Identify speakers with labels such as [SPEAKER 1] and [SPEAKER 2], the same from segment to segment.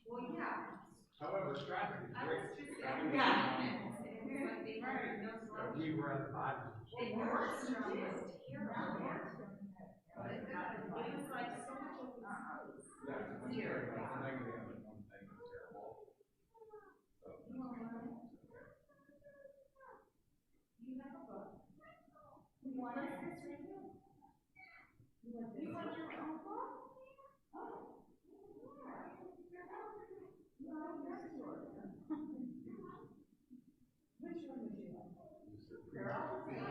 [SPEAKER 1] Well, yeah.
[SPEAKER 2] However, traffic is
[SPEAKER 1] I
[SPEAKER 2] great.
[SPEAKER 1] was just saying, yeah. It's like they were no slow.
[SPEAKER 2] We were at the bottom.
[SPEAKER 1] It was terrible. But it was like so much open space.
[SPEAKER 2] Yeah,
[SPEAKER 1] Here.
[SPEAKER 2] one negative and one thing is terrible. So.
[SPEAKER 1] You have a book. You want this right here? You want your own book? Oh. Which one would you like? They're all the same.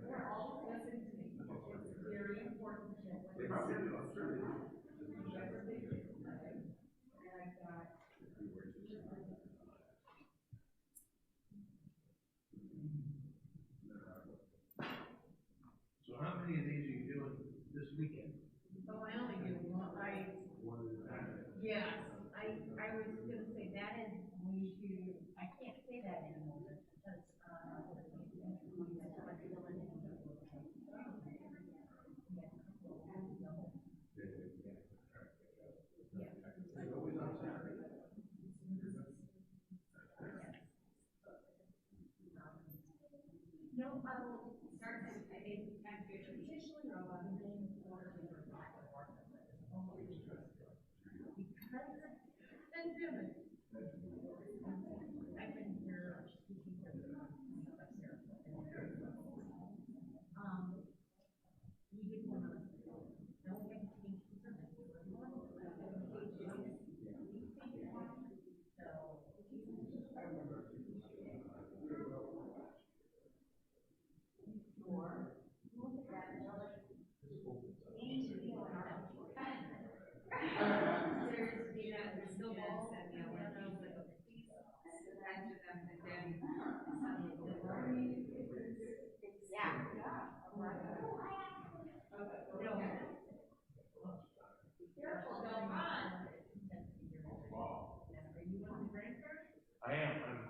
[SPEAKER 1] They're all listening to me. It's very important.
[SPEAKER 2] They probably do. I'm sure they do. So how many of these are you doing this weekend?
[SPEAKER 3] Oh, I only do one. Yes, I was gonna say that is going to, I can't say that anymore because, no, I will start to, I think, kind of traditionally, or about the game or because and Jimmy. I've been here speaking for the upstairs. We did one of don't get to change the service. There's still balls and the other answer them and then careful, don't run. Are you one of the grandparents?
[SPEAKER 2] I am. I'm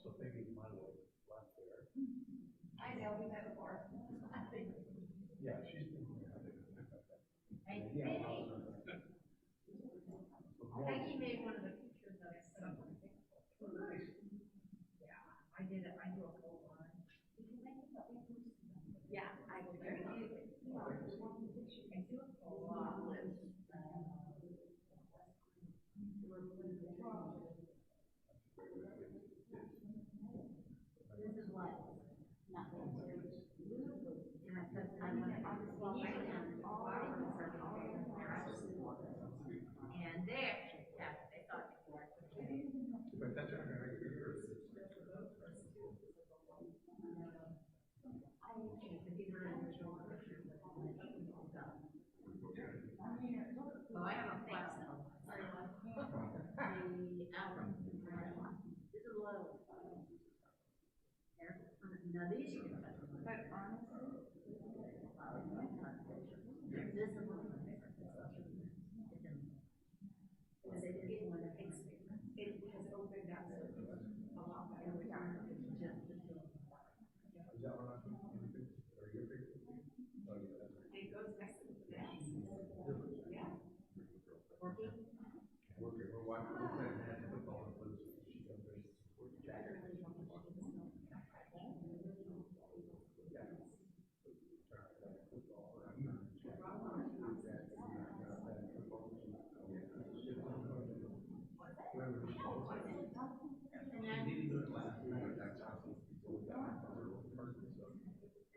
[SPEAKER 2] still thinking my wife left there.
[SPEAKER 1] I know we met before.
[SPEAKER 2] Yeah, she's been here.
[SPEAKER 3] Peggy made one of the pictures of something.
[SPEAKER 2] Oh, nice.
[SPEAKER 3] Yeah, I did it. I do a full one. Yeah, I will do it. I do a full lot with. This is what? Nothing. And I put I'm going to and there, yeah, they thought before.
[SPEAKER 2] But that's not going to be yours.
[SPEAKER 3] Well, I have a class now. The album. This is a low. Now these you can touch. But honestly, this is one of my favorites. Because it is one of the things. It has opened up a lot better.
[SPEAKER 2] Is that what I'm thinking? Are you thinking? Oh, yeah, that's right.
[SPEAKER 1] It goes next to the next. Yeah.
[SPEAKER 3] Working.
[SPEAKER 2] We're watching the plan and football and blues. She's up there.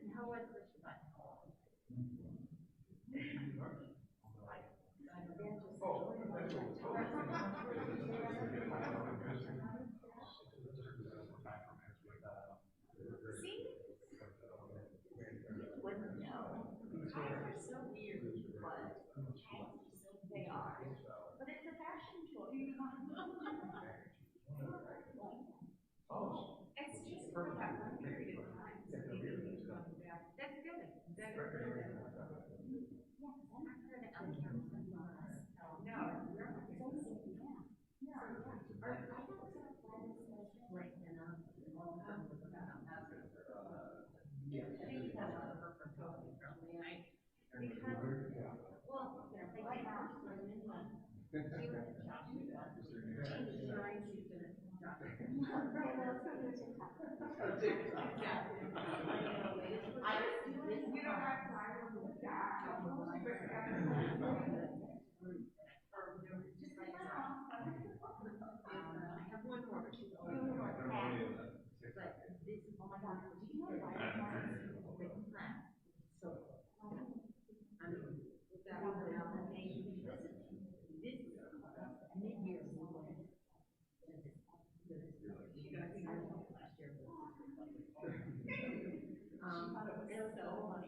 [SPEAKER 3] And how was this one?
[SPEAKER 1] See? You wouldn't know. Cars are so weird, but they are. But it's a fashion choice. It's just for that one period of time. That's good. That's good. No.
[SPEAKER 3] Right, and
[SPEAKER 1] Well, like TikTok.
[SPEAKER 3] Yeah.
[SPEAKER 1] I was doing, you know, that's why I was doing that. I was supposed to be just like my mom.
[SPEAKER 3] I have one more, but she's older.
[SPEAKER 1] You were like,
[SPEAKER 3] But this is,
[SPEAKER 1] oh my God, do you know why I was
[SPEAKER 3] making class. So, I mean, with that one application, this is mid-year. She got a year last year. It was so funny.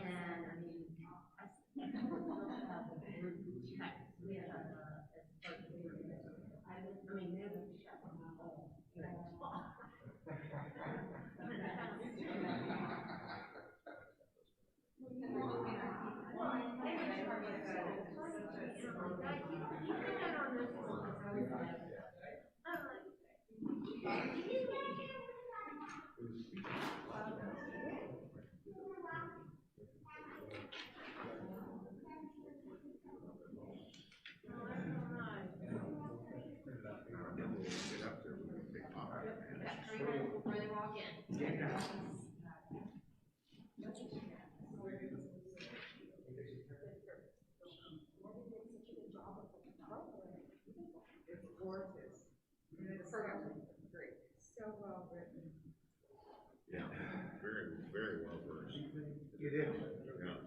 [SPEAKER 3] And I mean, I have the group chat. We had I mean, they would shut them all. Before they walk in. It's gorgeous. The program is great. So well written.
[SPEAKER 2] Yeah, very, very well versed.
[SPEAKER 4] It is.
[SPEAKER 2] Yeah.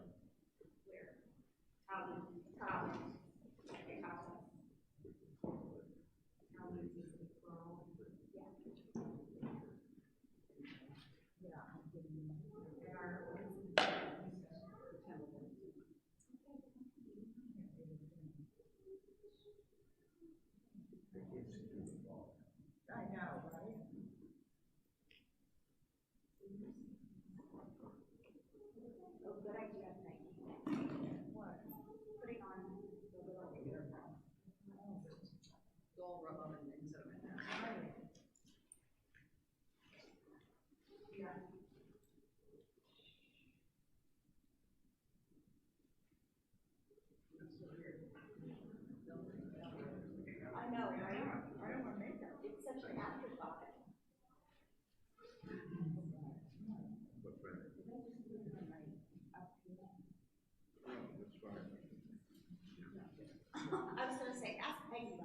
[SPEAKER 3] I know, right?
[SPEAKER 1] Oh, good idea, Maggie.
[SPEAKER 3] What?
[SPEAKER 1] Putting on the little earphones.
[SPEAKER 3] Gold rub them and then so.
[SPEAKER 1] Yeah. I know, right? I don't want makeup. It's such an afterthought.
[SPEAKER 2] What's that? Oh, that's fine.
[SPEAKER 1] I was gonna say, ask Peggy.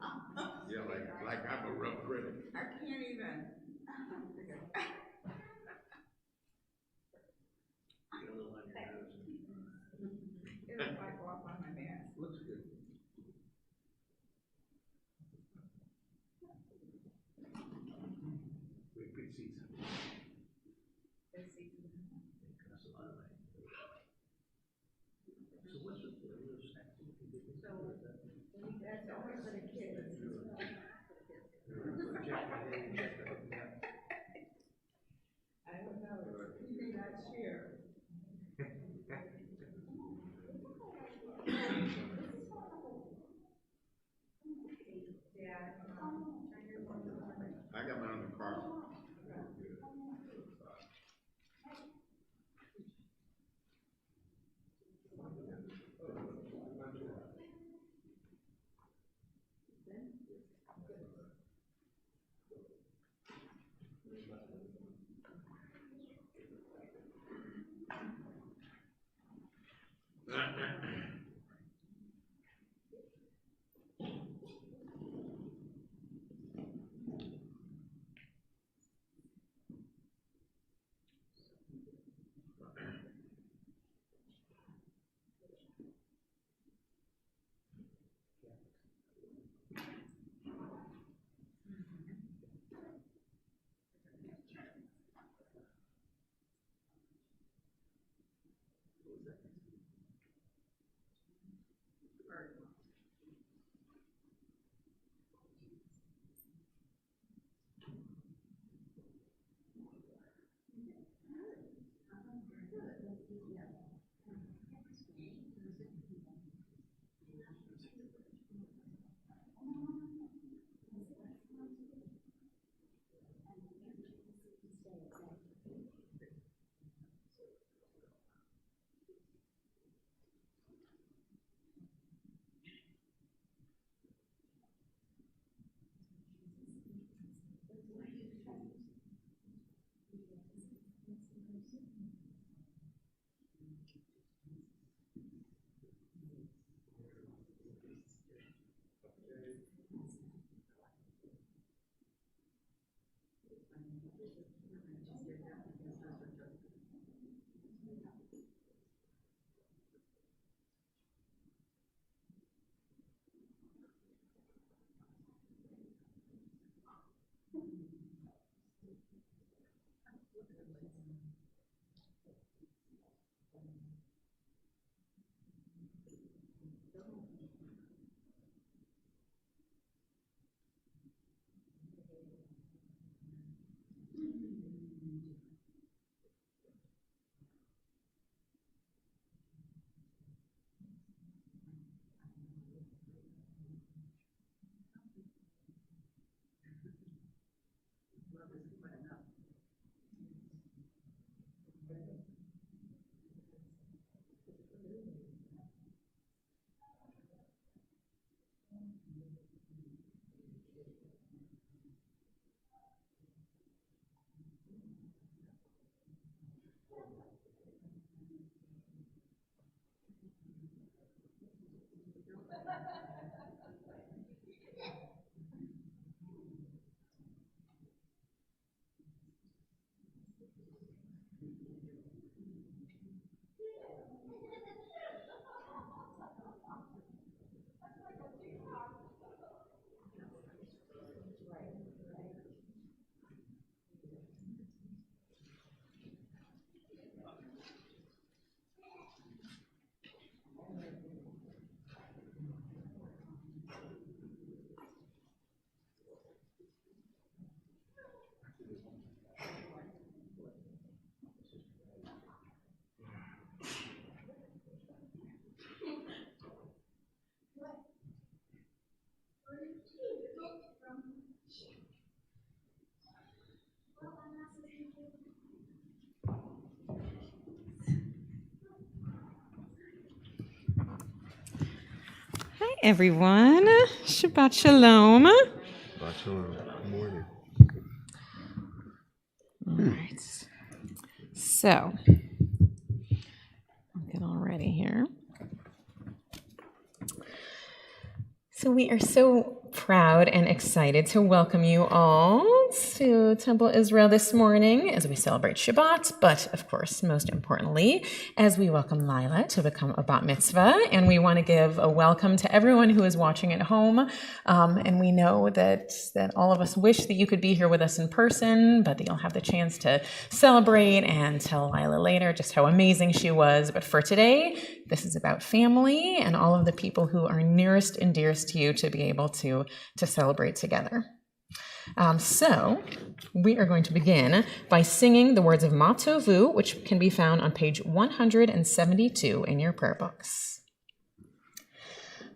[SPEAKER 2] Yeah, like I'm a rough critic.
[SPEAKER 1] I can't even.
[SPEAKER 2] Get a little on your nose.
[SPEAKER 1] It'll wipe off on my mask.
[SPEAKER 2] Looks good. We could see something. That's a lot of money. So what's the activity?
[SPEAKER 3] That's only for the kids. I don't know, you may not share. Yeah.
[SPEAKER 2] I got mine in the car.
[SPEAKER 4] Hi, everyone. Shabbat Shalom.
[SPEAKER 2] Shabbat shalom. Good morning.
[SPEAKER 4] All right. So, I'll get all ready here. So we are so proud and excited to welcome you all to Temple Israel this morning as we celebrate Shabbat, but of course, most importantly, as we welcome Lila to become a bat mitzvah. And we want to give a welcome to everyone who is watching at home. And we know that all of us wish that you could be here with us in person, but that you'll have the chance to celebrate and tell Lila later just how amazing she was. But for today, this is about family and all of the people who are nearest and dearest to you to be able to celebrate together. So we are going to begin by singing the words of Ma Tovu, which can be found on page 172 in your prayer books.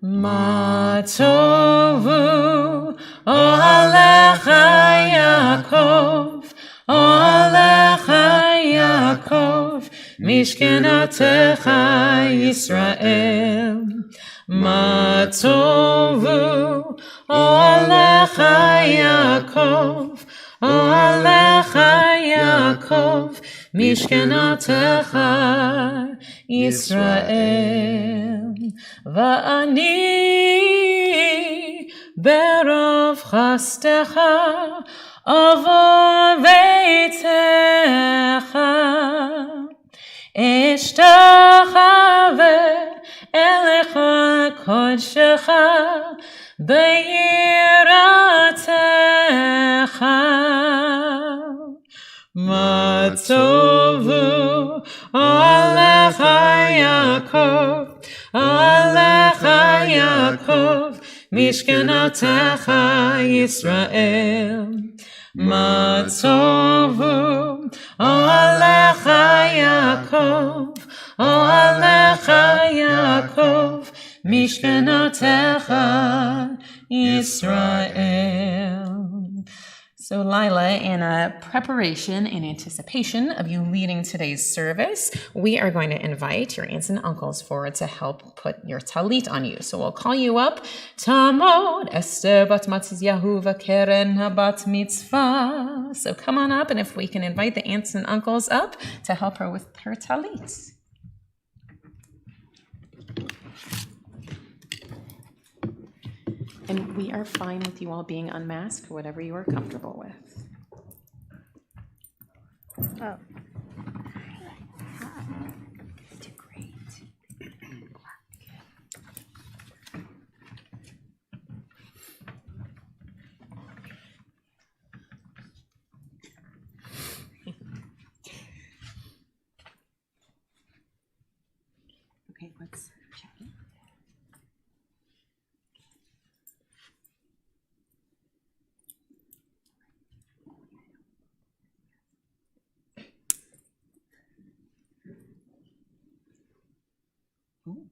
[SPEAKER 4] Ma Tovu Olecha Yaakov, Olecha Yaakov, Mishkenatecha Yisrael. Ma Tovu Olecha Yaakov, Olecha Yaakov, Mishkenatecha Yisrael. Va'ani berov chastecha avor veitecha eshtachave elecha kodshecha be'yiratecha. Ma tovu olecha Yaakov, olecha Yaakov, mishkenatecha Yisrael. Ma tovu olecha Yaakov, olecha Yaakov, mishkenatecha Yisrael. So Lila, in preparation and anticipation of you leading today's service, we are going to invite your aunts and uncles forward to help put your talit on you. So we'll call you up. Tamod Esther bat Matziyahu v'Keren habat mitzvah. So come on up, and if we can invite the aunts and uncles up to help her with her talit. And we are fine with you all being unmasked, whatever you are comfortable with.
[SPEAKER 1] Oh.
[SPEAKER 4] Do great. Okay, let's check it. Ooh.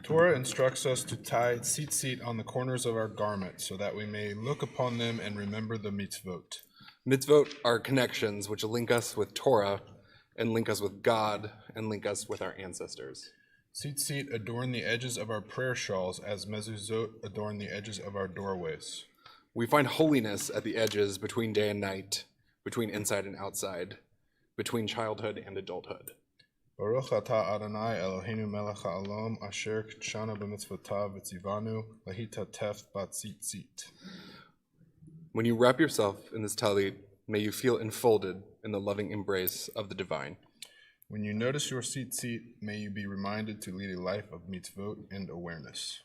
[SPEAKER 5] Torah instructs us to tie tzitzit on the corners of our garment so that we may look upon them and remember the mitzvot.
[SPEAKER 6] Mitzvot are connections which link us with Torah and link us with God and link us with our ancestors.
[SPEAKER 5] Tzitzit adorn the edges of our prayer shawls as mezuzot adorn the edges of our doorways.
[SPEAKER 6] We find holiness at the edges between day and night, between inside and outside, between childhood and adulthood.
[SPEAKER 5] Baruch atah Adonai Eloheinu melech ha'olam asher k'shanu b'mitzvotav v'tzivanu lahitatef b'tzitzit.
[SPEAKER 6] When you wrap yourself in this talit, may you feel enfolded in the loving embrace of the divine.
[SPEAKER 5] When you notice your tzitzit, may you be reminded to lead a life of mitzvot and awareness.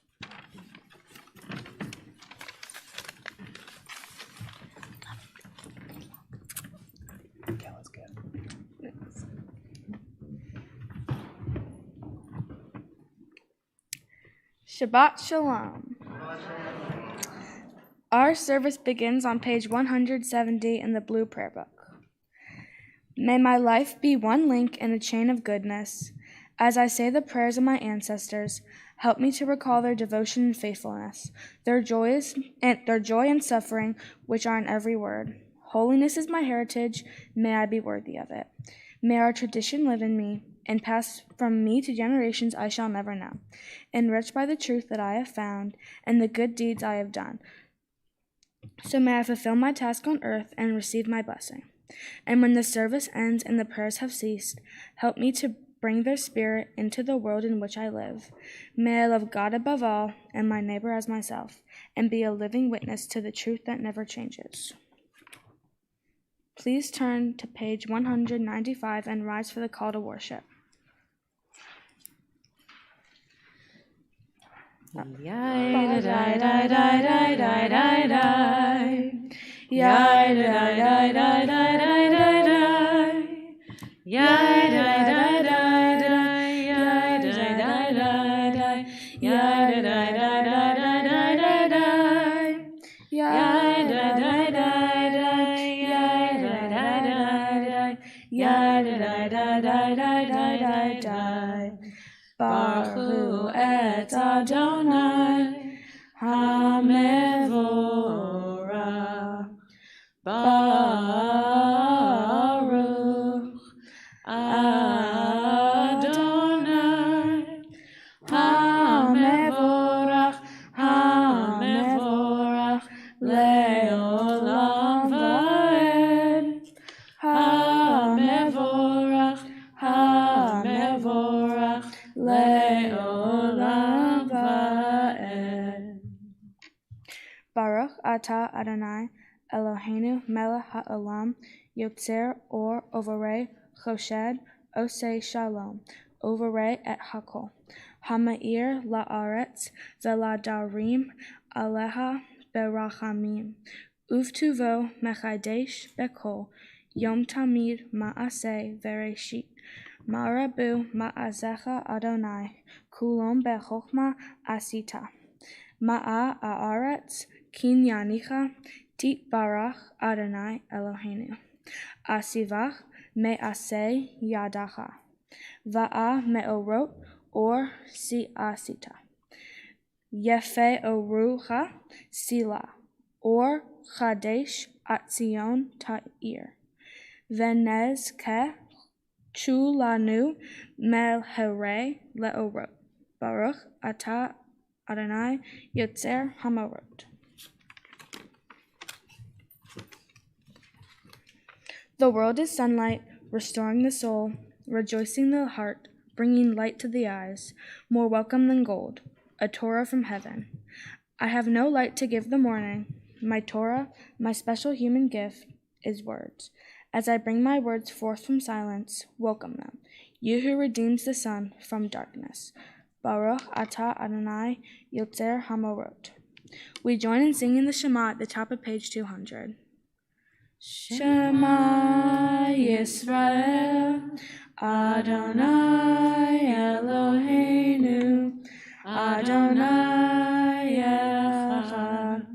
[SPEAKER 2] Yeah, let's go.
[SPEAKER 1] Shabbat Shalom. Our service begins on page 170 in the Blue Prayer Book. May my life be one link in a chain of goodness. As I say the prayers of my ancestors, help me to recall their devotion and faithfulness, their joy and suffering, which are in every word. Holiness is my heritage. May I be worthy of it. May our tradition live in me and pass from me to generations I shall never know, enriched by the truth that I have found and the good deeds I have done. So may I fulfill my task on earth and receive my blessing. And when the service ends and the prayers have ceased, help me to bring their spirit into the world in which I live. May I love God above all and my neighbor as myself, and be a living witness to the truth that never changes. Please turn to page 195 and rise for the call to worship.
[SPEAKER 4] Yai da da da da da da da. Yai da da da da da da da. Yai da da da da. Yai da da da da. Yai da da da da da da da. Yai da da da da. Yai da da da da. Yai da da da da da da. Baruch et Adonai HaMevorach. Baruch Adonai HaMevorach. HaMevorach le'olam va'ed. HaMevorach. HaMevorach le'olam va'ed.
[SPEAKER 1] Baruch atah Adonai Eloheinu melech ha'olam yotzer or overei choshed osei shalom overei et hakol hama'ir la'aretz veladarim aleha berachamim uvtuvo mechadesh bekol yom tamid ma'aseh vereshit ma'arabu ma'azecha Adonai kulom bechokma asita ma'a aaretz kinyanicha tit barach Adonai Eloheinu asivach me'aseh yadacha va'a me'orot or si asita yefe orucha sila or chadesh atzion ta'ir venez ke chulanu melhere le'orot Baruch atah Adonai yotzer hamarot. The world is sunlight, restoring the soul, rejoicing the heart, bringing light to the eyes, more welcome than gold, a Torah from heaven. I have no light to give the morning. My Torah, my special human gift, is words. As I bring my words forth from silence, welcome them, you who redeems the sun from darkness. Baruch atah Adonai Yotzer Hamorot. We join in singing the Shema at the top of page 200. Shema Yisrael, Adonai Eloheinu, Adonai Echad,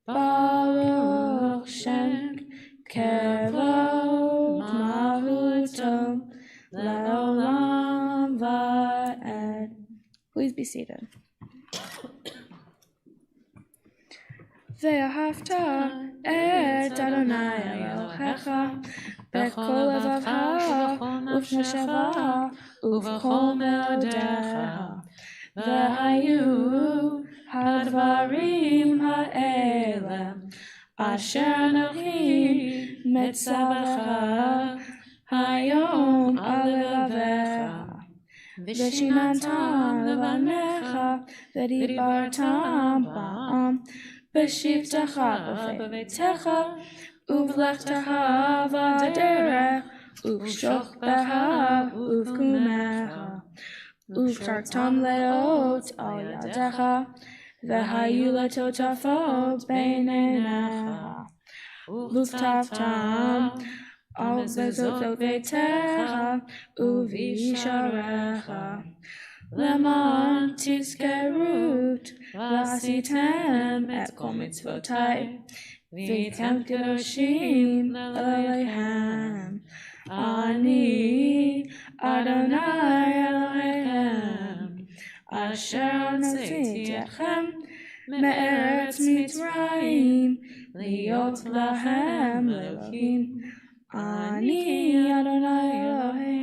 [SPEAKER 1] Baruch Shem Kevod Mahuto, Leolam Va'ed. Please be seated. ואהבת את אדוני אלוהיך בכל לבבך ובנפשך ובכל מאודיך. והיו הדברים האלה אשר אנוכי מצווך היום על לבביך. ושיננתם לבניך ודיברתם בעם בשבתך ובביתך ובלכתך בדרך ובשוכבך ובקומך ובחרתם לאות על ידך והיו לטוטפות בין עיניך וכתבתם על בזות ביתך ובישעריך למען תזכרו ועשיתם את כל מצוותיי והייתם קדושים לאלוהיכם. אני אדוני אלוהיכם אשר הוצאתי אתכם מארץ מצרים להיות להם לאלוהים. אני אדוני אלוהיכם.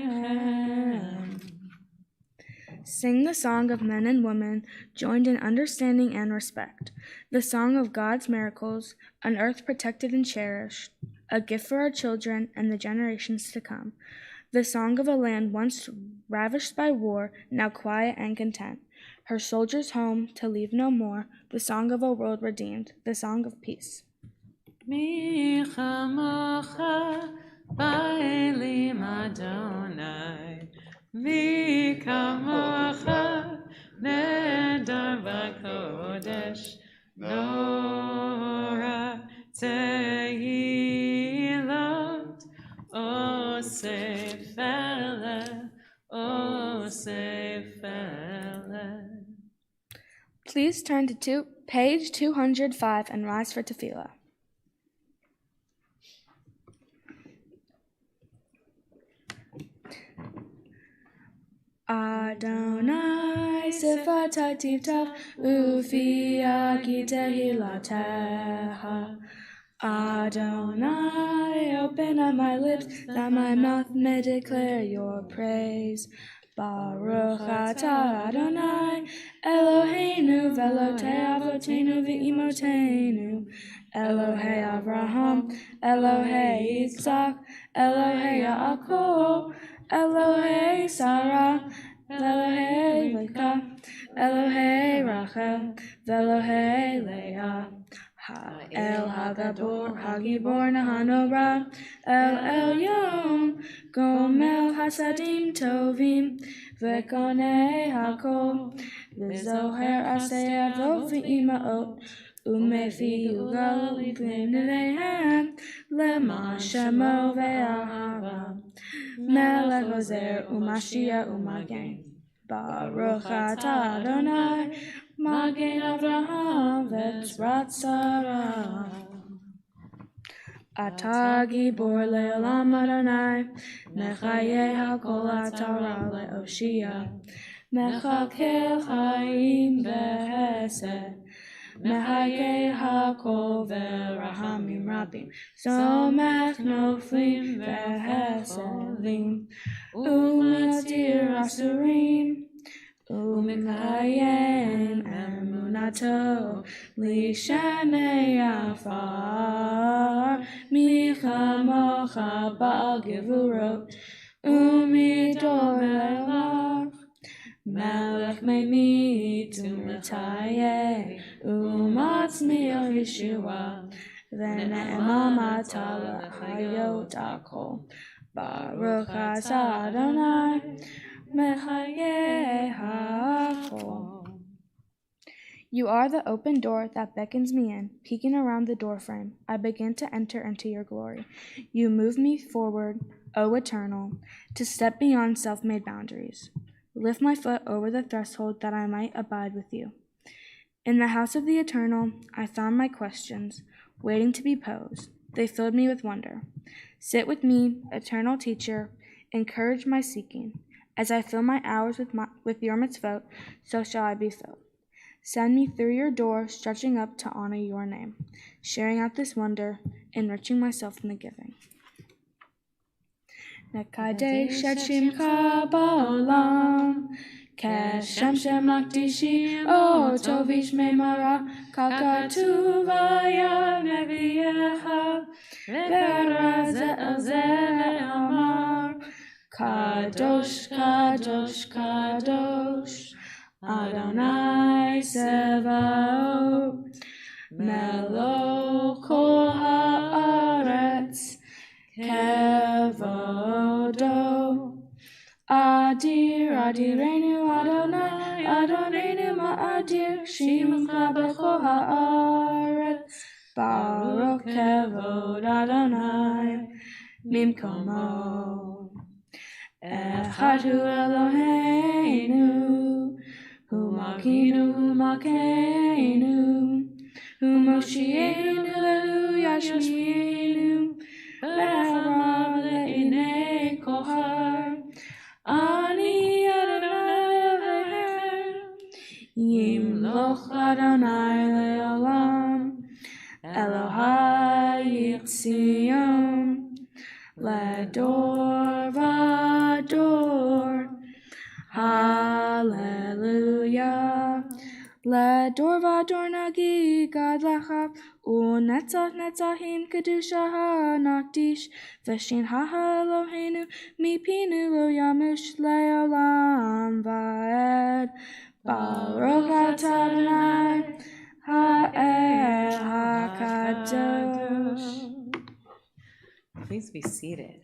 [SPEAKER 1] Sing the song of men and women, joined in understanding and respect, the song of God's miracles, an earth protected and cherished, a gift for our children and the generations to come, the song of a land once ravished by war, now quiet and content, her soldiers home to leave no more, the song of a world redeemed, the song of peace.
[SPEAKER 7] Mi chamocha ba'elim Adonai, mi kamocha nedar v'kodesh, nora tehilot, osefele.
[SPEAKER 1] Please turn to page 205 and rise for tefillah. Adonai sifata tivtaf ufia ki tehilatecha. Adonai, open up my lips, that my mouth may declare your praise. Baruch atah Adonai Eloheinu velotei avotenu ve'imotenu, Elohei Avraham, Elohei Yitzchak, Elohei Yaakov, Elohei Sarah, Elohei Leka, Elohei Rachel, Elohei Leah. El Hagibor Nahanora, El Elyon, Gomel Hasadim Tovim, Vekonei Hakol, Vizoher Aseh Avot V'imaot, Umefi Ugal B'neihem, Lema Shemo Ve'ahava, Melech Ozer Umashia Umagen, Baruch atah Adonai, Magen Avraham v'Tzrat Sarah. Atah Gibor le'olam Adonai, Mechayeh hakol atara le'oshia, Mechakel chayim v'hesed, Mehageh hakol v'rahamim rabim, Somech noflim v'hesedim, U'metir asurim, Umekayem emunato lishanei afar michamo kamocha ba'al gevurot, umidor le'olach. Melech me'mit u'metayeh, u'matzmiach Yeshua, v'ne'emam atah lechayot hakol. Baruch atah Adonai, mechayeh hakol. You are the open door that beckons me in. Peeking around the doorframe, I begin to enter into your glory. You move me forward, O Eternal, to step beyond self-made boundaries. Lift my foot over the threshold that I might abide with you. In the house of the Eternal, I found my questions, waiting to be posed. They filled me with wonder. Sit with me, Eternal Teacher, encourage my seeking. As I fill my hours with your mitzvot, so shall I be filled. Send me through your door, stretching up to honor your name, sharing out this wonder, enriching myself in the giving. Nekadesh et shimcha ba'olam, keshem shem lakdishi, o tovish meimara, kakatu vaya neviyecha, ve'ra ze le'amar, kadosh, kadosh, kadosh, Adonai Sevaot, Melech kol haaretz, kevodo. Adir, adirenu Adonai, Adonenu ma'adir, shimcha bechol haaretz, Baruch kevod Adonai, mimkomo. Echad hu Eloheinu, Hu malkeinu, Hu moshienu lehu yashmienu, ve'harav le'inei kol har. Ani Adonai Elohim, Yimloch Adonai le'olam, Elohai Yitzion, Ledor vador. Hallelujah. Ledor vador nagi gad lecha, u'netzach netzachim kedusha nakdish, v'shin ha Eloheinu mipinu lo yamush le'olam va'ed. Baruch atah Adonai ha'el hakadosh.
[SPEAKER 7] Please be seated.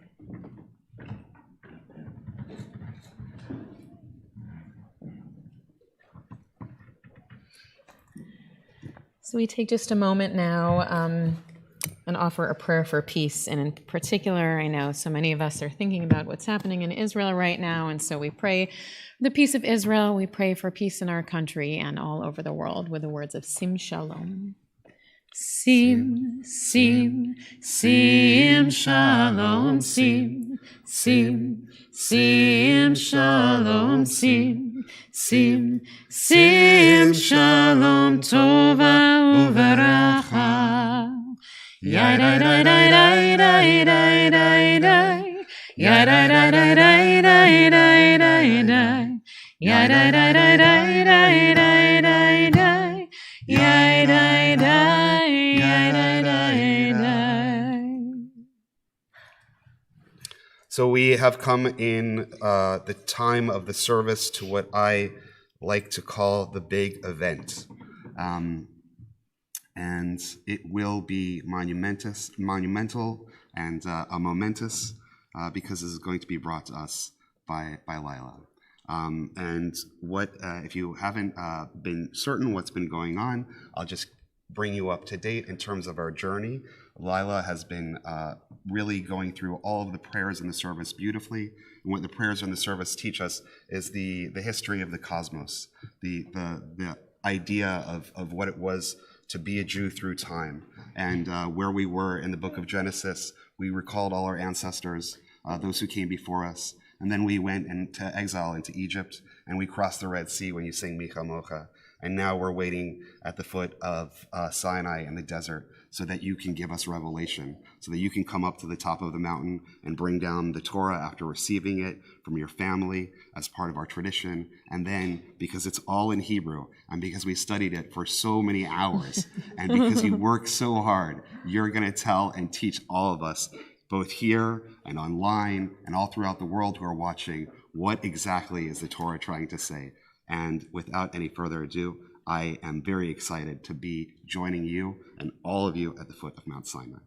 [SPEAKER 4] So we take just a moment now and offer a prayer for peace. And in particular, I know so many of us are thinking about what's happening in Israel right now. And so we pray for the peace of Israel. We pray for peace in our country and all over the world with the words of Sim Shalom.
[SPEAKER 7] Sim, sim, sim, shalom, sim, sim, sim, shalom, sim, sim, sim, shalom, tova uveracha. Yai dai dai dai dai dai dai dai dai. Yai dai dai dai dai dai dai dai dai. Yai dai dai dai dai dai dai dai dai. Yai dai dai, yai dai dai dai.
[SPEAKER 8] So we have come in the time of the service to what I like to call the big event. And it will be monumental and a momentous because this is going to be brought to us by Lila. And what, if you haven't been certain what's been going on, I'll just bring you up to date in terms of our journey. Lila has been really going through all of the prayers in the service beautifully. And what the prayers in the service teach us is the history of the cosmos, the idea of what it was to be a Jew through time. And where we were in the book of Genesis, we recalled all our ancestors, those who came before us. And then we went into exile into Egypt, and we crossed the Red Sea when you sing Mi Chamocha. And now we're waiting at the foot of Sinai in the desert so that you can give us revelation, so that you can come up to the top of the mountain and bring down the Torah after receiving it from your family as part of our tradition. And then, because it's all in Hebrew, and because we studied it for so many hours, and because you work so hard, you're going to tell and teach all of us both here and online and all throughout the world who are watching, what exactly is the Torah trying to say? And without any further ado, I am very excited to be joining you and all of you at the foot of Mount Sinai.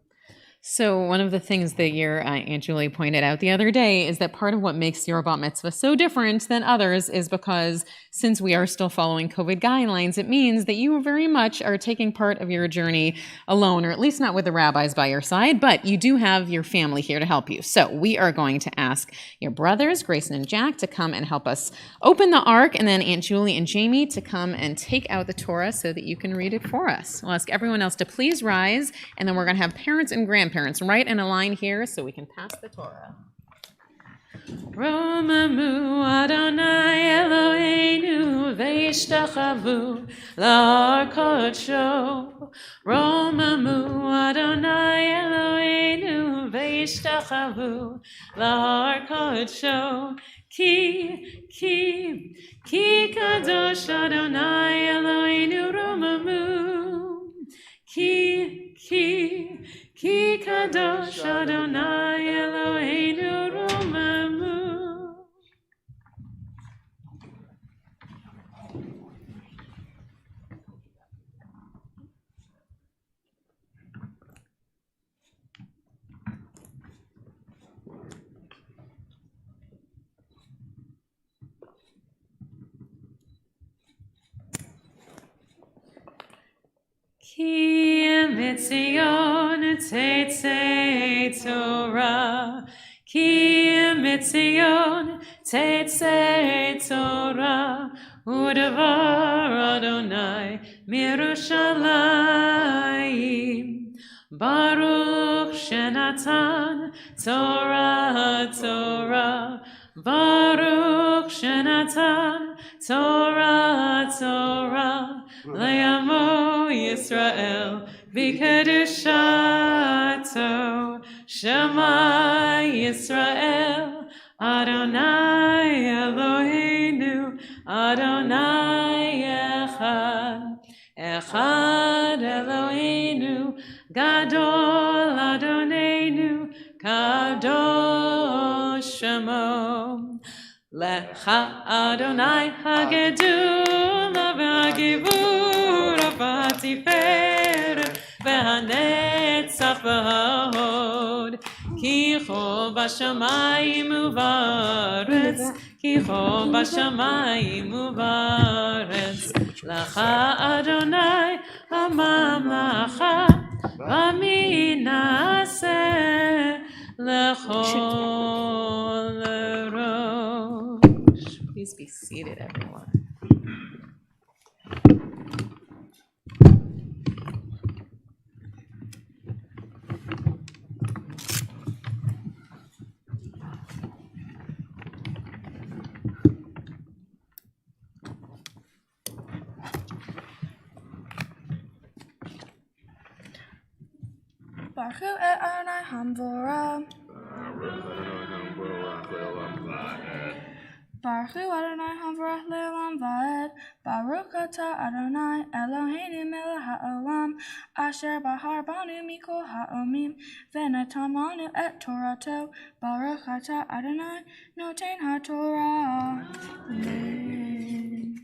[SPEAKER 4] So one of the things that your Aunt Julie pointed out the other day is that part of what makes your bat mitzvah so different than others is because since we are still following COVID guidelines, it means that you very much are taking part of your journey alone, or at least not with the rabbis by your side, but you do have your family here to help you. So we are going to ask your brothers, Grayson and Jack, to come and help us open the ark, and then Aunt Julie and Jamie to come and take out the Torah so that you can read it for us. We'll ask everyone else to please rise, and then we're going to have parents and grandparents right in a line here so we can pass the Torah. Romamu Adonai Eloheinu ve'ishtachavu la'ar kodsho. Romamu Adonai Eloheinu ve'ishtachavu la'ar kodsho. Ki kadosh Adonai Eloheinu romamu. Ki kadosh Adonai Eloheinu romamu. Ki emitzion tetzei Torah. Ki emitzion tetzei Torah. Udavar Adonai mirushalayim. Baruch shenatan Torah. Baruch shenatan Torah. Le'amo Yisrael v'kedushato. Shema Yisrael Adonai Eloheinu Adonai Echad Eloheinu Gadol Adonenu Kadosh Shemo. Lecha Adonai Hagedula v'Hagivura v'Hatiferet v'Hanetzach v'Hahod. Ki cho b'shamayim u'va'aretz. Ki cho b'shamayim u'va'aretz. Lecha Adonai ha'mamlacha v'mi na'aseh lechol rosh. Please be seated, everyone.
[SPEAKER 1] Baruch et Adonai Hamvorah. Baruch Adonai Hamvorah le'olam va'ed. Baruch atah Adonai Eloheinu melech ha'olam, asher bahar banu mikol ha'omim, ve'natan lanu et Torato. Baruch atah Adonai noten ha'Torah. Amen.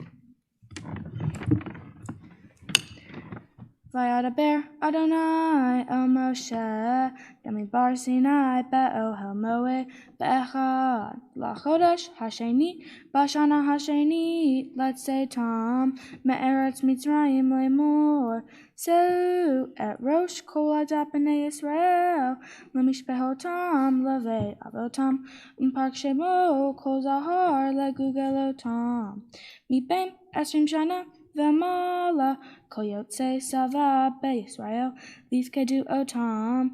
[SPEAKER 1] Vayadaber Adonai el Moshe B'midbar Sinai be'ohel Moed be'echad lachodesh hasheni b'shana hasheni letzetam me'eretz Mitzrayim lemor seu et rosh kol adat b'nei Yisrael lemishpehotam levei avotam u'mpark shemo kol zahar legugelotam mi'bein esrim shana v'mala kol yotzei sava be'Yisrael v'yifkedu otam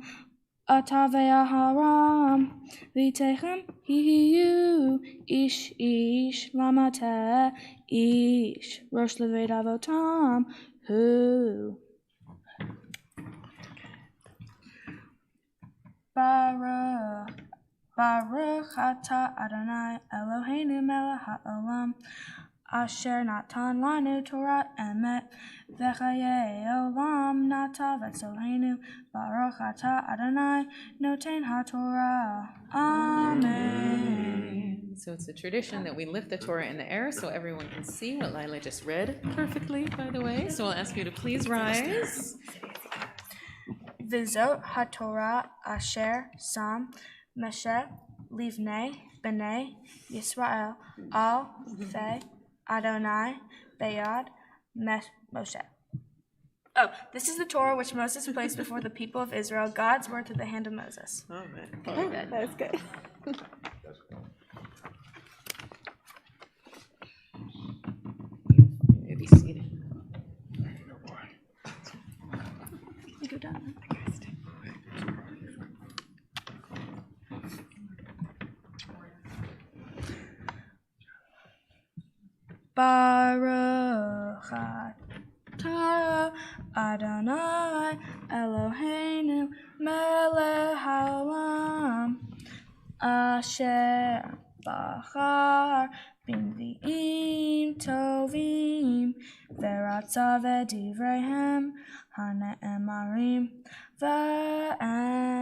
[SPEAKER 1] atavei aharam v'yitechem hihiyu ish lamate ish rosh levei avotam hu. Baruch atah Adonai Eloheinu melech ha'olam Asher natan lanu Torah emet v'chayei olam nata v'tzoleinu baruch atah Adonai noten haTorah. Amen.
[SPEAKER 4] So it's a tradition that we lift the Torah in the air so everyone can see what Lila just read perfectly, by the way. So I'll ask you to please rise.
[SPEAKER 1] V'zot haTorah asher sam Moshe livnei b'nei Yisrael al fei Adonai Bayad Moshe. Oh, this is the Torah which Moses placed before the people of Israel, God's word through the hand of Moses.
[SPEAKER 4] Amen. Very good.
[SPEAKER 1] That's good.
[SPEAKER 4] Be seated.
[SPEAKER 1] Go down. Baruch atah Adonai Eloheinu melech haolam asher bachar b'nvi'im tovim v'ratza v'divreihem hane'emarim v'emet.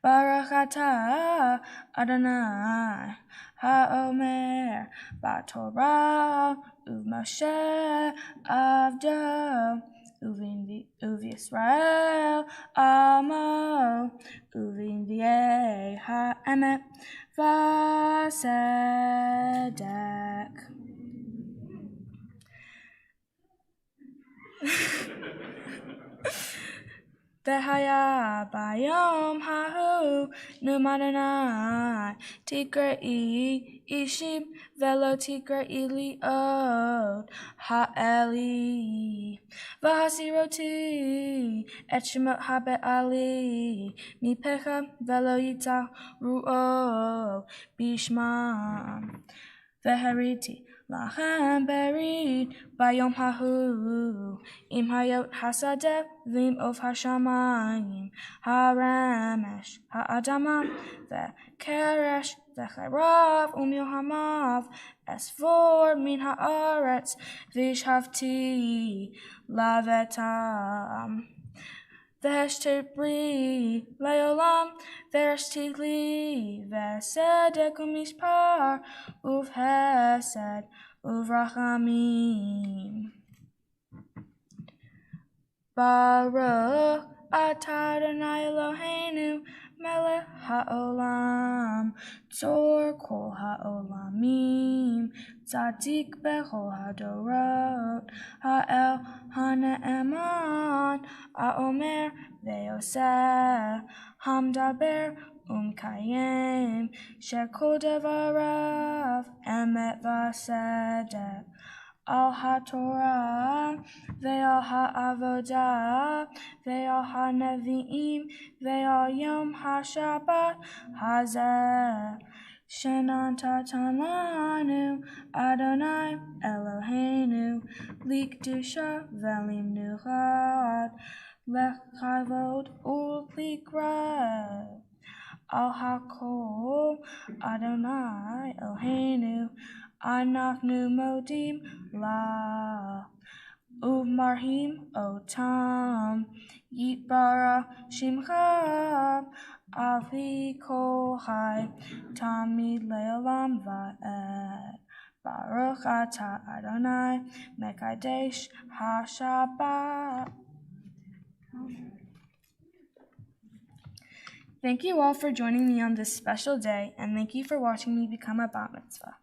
[SPEAKER 1] Baruch atah Adonai haomer b'Torah u'Moshe avdo u'Yisrael amo u'v'nvi'ei ha'emet v'sedek. V'haya bayom hahu num Adonai tikrei ishim velo tikrei liot ha'eli v'hasiroti et shemot ha'be'ali mipecha velo yitzaruo bishmam v'heriti lachem berit bayom hahu im hayot hasadeh v'im of hashamayim haramesh ha'adama v'keresh v'charav u'milhamav esfor min haaretz v'ishavti lavetam v'heshter bri le'olam v'heshti li v'sedek u'mishpar uv'hesed uv'rachamim. Baruch atah Adonai Eloheinu melech haolam tzor kol haolamim tzadik bechol hadorot ha'el hane'eman ha'omer ve'yoseh hamdaber umkayem shekol devarav emet v'sedek al haTorah ve'al ha'avodah ve'al ha'nevi'im ve'al yom ha'shabbat hazeh shenatatan lanu Adonai Eloheinu likdusha ve'limnuchat lekavod u'likra al hakol Adonai Eloheinu Anachnu modim la umarhim otam yitbara shimcha avi kol hai tamid leolam va'ed. Baruch atah Adonai mekadesh hashabbat. Thank you all for joining me on this special day, and thank you for watching me become a bat mitzvah.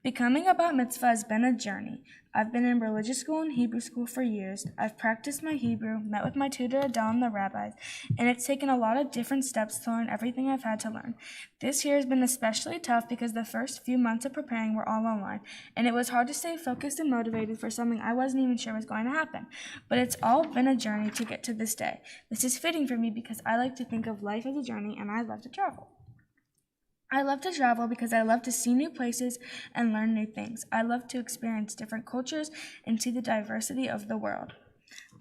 [SPEAKER 1] Becoming a bat mitzvah has been a journey. I've been in religious school and Hebrew school for years. I've practiced my Hebrew, met with my tutor Adele and the rabbis, and it's taken a lot of different steps to learn everything I've had to learn. This year has been especially tough because the first few months of preparing were all online, and it was hard to stay focused and motivated for something I wasn't even sure was going to happen. But it's all been a journey to get to this day. This is fitting for me because I like to think of life as a journey, and I love to travel. I love to travel because I love to see new places and learn new things. I love to experience different cultures and see the diversity of the world.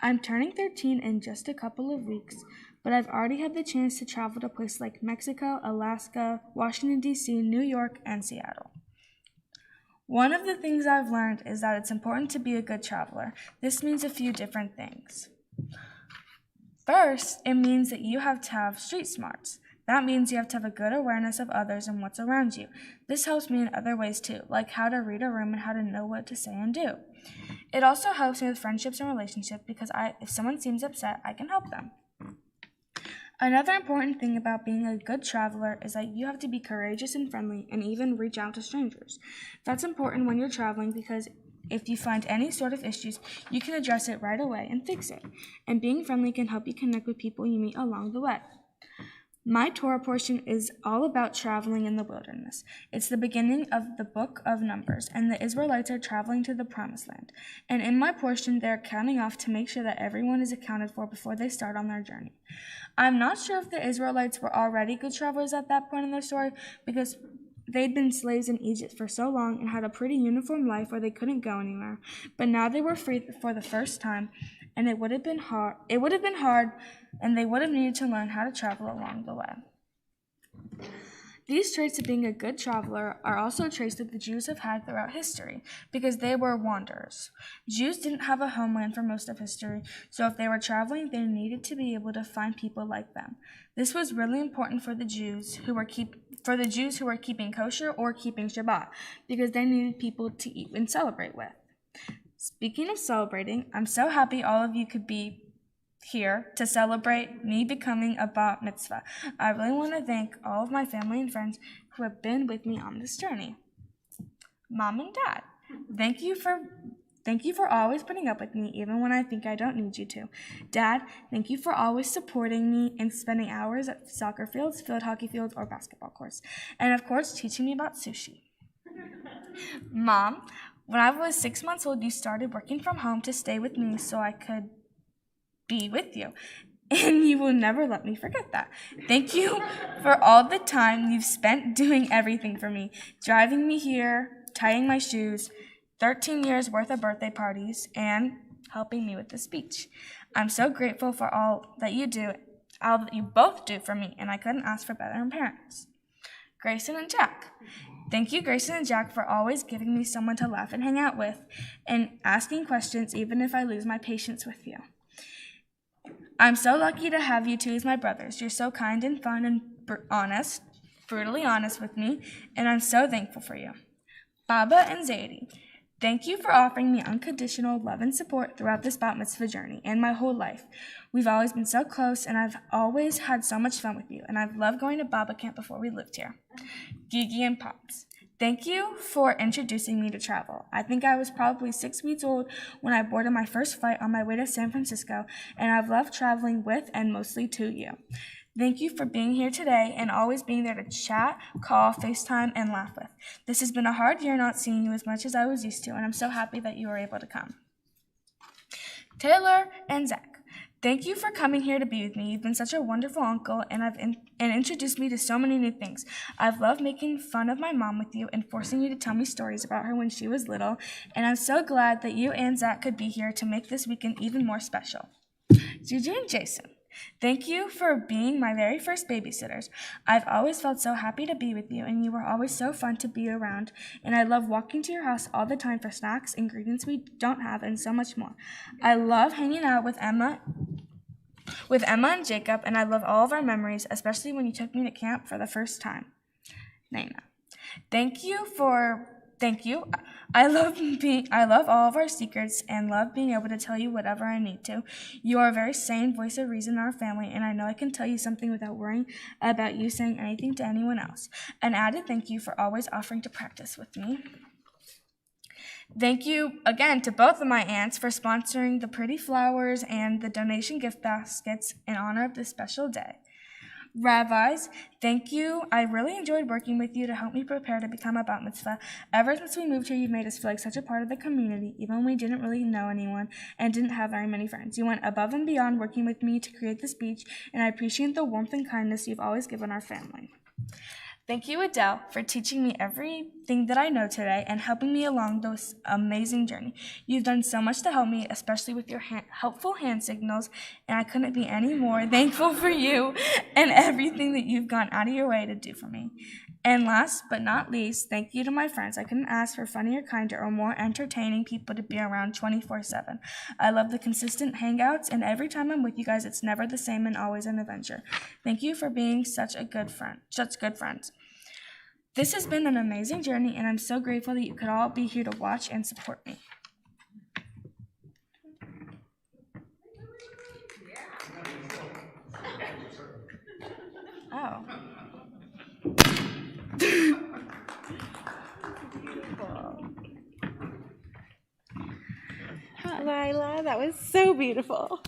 [SPEAKER 1] I'm turning 13 in just a couple of weeks, but I've already had the chance to travel to places like Mexico, Alaska, Washington, D.C., New York, and Seattle. One of the things I've learned is that it's important to be a good traveler. This means a few different things. First, it means that you have to have street smarts. That means you have to have a good awareness of others and what's around you. This helps me in other ways too, like how to read a room and how to know what to say and do. It also helps me with friendships and relationships because if someone seems upset, I can help them. Another important thing about being a good traveler is that you have to be courageous and friendly and even reach out to strangers. That's important when you're traveling because if you find any sort of issues, you can address it right away and fix it. And being friendly can help you connect with people you meet along the way. My Torah portion is all about traveling in the wilderness. It's the beginning of the book of Numbers, and the Israelites are traveling to the Promised Land. And in my portion, they're counting off to make sure that everyone is accounted for before they start on their journey. I'm not sure if the Israelites were already good travelers at that point in their story, because they'd been slaves in Egypt for so long and had a pretty uniform life where they couldn't go anywhere. But now they were free for the first time, and it would have been hard, and they would have needed to learn how to travel along the way. These traits of being a good traveler are also traits that the Jews have had throughout history, because they were wanderers. Jews didn't have a homeland for most of history, so if they were traveling, they needed to be able to find people like them. This was really important for the Jews who were keeping kosher or keeping Shabbat, because they needed people to eat and celebrate with. Speaking of celebrating, I'm so happy all of you could be here to celebrate me becoming a bat mitzvah. I really want to thank all of my family and friends who have been with me on this journey. Mom and Dad, thank you for always putting up with me even when I think I don't need you to. Dad, thank you for always supporting me and spending hours at soccer fields, field hockey fields, or basketball courts. And of course, teaching me about sushi. Mom, when I was 6 months old, you started working from home to stay with me so I could be with you. And you will never let me forget that. Thank you for all the time you've spent doing everything for me, driving me here, tying my shoes, 13 years worth of birthday parties, and helping me with the speech. I'm so grateful for all that you both do for me, and I couldn't ask for better parents. Grayson and Jack. Thank you, Grayson and Jack, for always giving me someone to laugh and hang out with, and asking questions even if I lose my patience with you. I'm so lucky to have you two as my brothers. You're so kind and fun and brutally honest with me, and I'm so thankful for you. Baba and Zadie, thank you for offering me unconditional love and support throughout this bat mitzvah journey and my whole life. We've always been so close, and I've always had so much fun with you, and I've loved going to Baba camp before we lived here. Gigi and Pops, thank you for introducing me to travel. I think I was probably 6 weeks old when I boarded my first flight on my way to San Francisco, and I've loved traveling with and mostly to you. Thank you for being here today and always being there to chat, call, FaceTime, and laugh with. This has been a hard year not seeing you as much as I was used to, and I'm so happy that you were able to come. Taylor and Zach, thank you for coming here to be with me. You've been such a wonderful uncle and introduced me to so many new things. I've loved making fun of my mom with you and forcing you to tell me stories about her when she was little, and I'm so glad that you and Zach could be here to make this weekend even more special. Juju and Jason, thank you for being my very first babysitters. I've always felt so happy to be with you, and you were always so fun to be around, and I love walking to your house all the time for snacks, ingredients we don't have, and so much more. I love hanging out with Emma and Jacob, and I love all of our memories, especially when you took me to camp for the first time. Naina, thank you. I love all of our secrets and love being able to tell you whatever I need to. You are a very sane voice of reason in our family, and I know I can tell you something without worrying about you saying anything to anyone else. An added thank you for always offering to practice with me. Thank you again to both of my aunts for sponsoring the pretty flowers and the donation gift baskets in honor of this special day. Rabbis, thank you. I really enjoyed working with you to help me prepare to become a bat mitzvah. Ever since we moved here, you've made us feel like such a part of the community, even when we didn't really know anyone and didn't have very many friends. You went above and beyond working with me to create the speech, and I appreciate the warmth and kindness you've always given our family. Thank you, Adele, for teaching me everything that I know today and helping me along this amazing journey. You've done so much to help me, especially with your helpful hand signals, and I couldn't be any more thankful for you and everything that you've gone out of your way to do for me. And last but not least, thank you to my friends. I couldn't ask for funnier, kinder, or more entertaining people to be around 24/7. I love the consistent hangouts, and every time I'm with you guys, it's never the same and always an adventure. Thank you for being such good friends. This has been an amazing journey, and I'm so grateful that you could all be here to watch and support me. Oh.
[SPEAKER 9] Lila, that was so beautiful.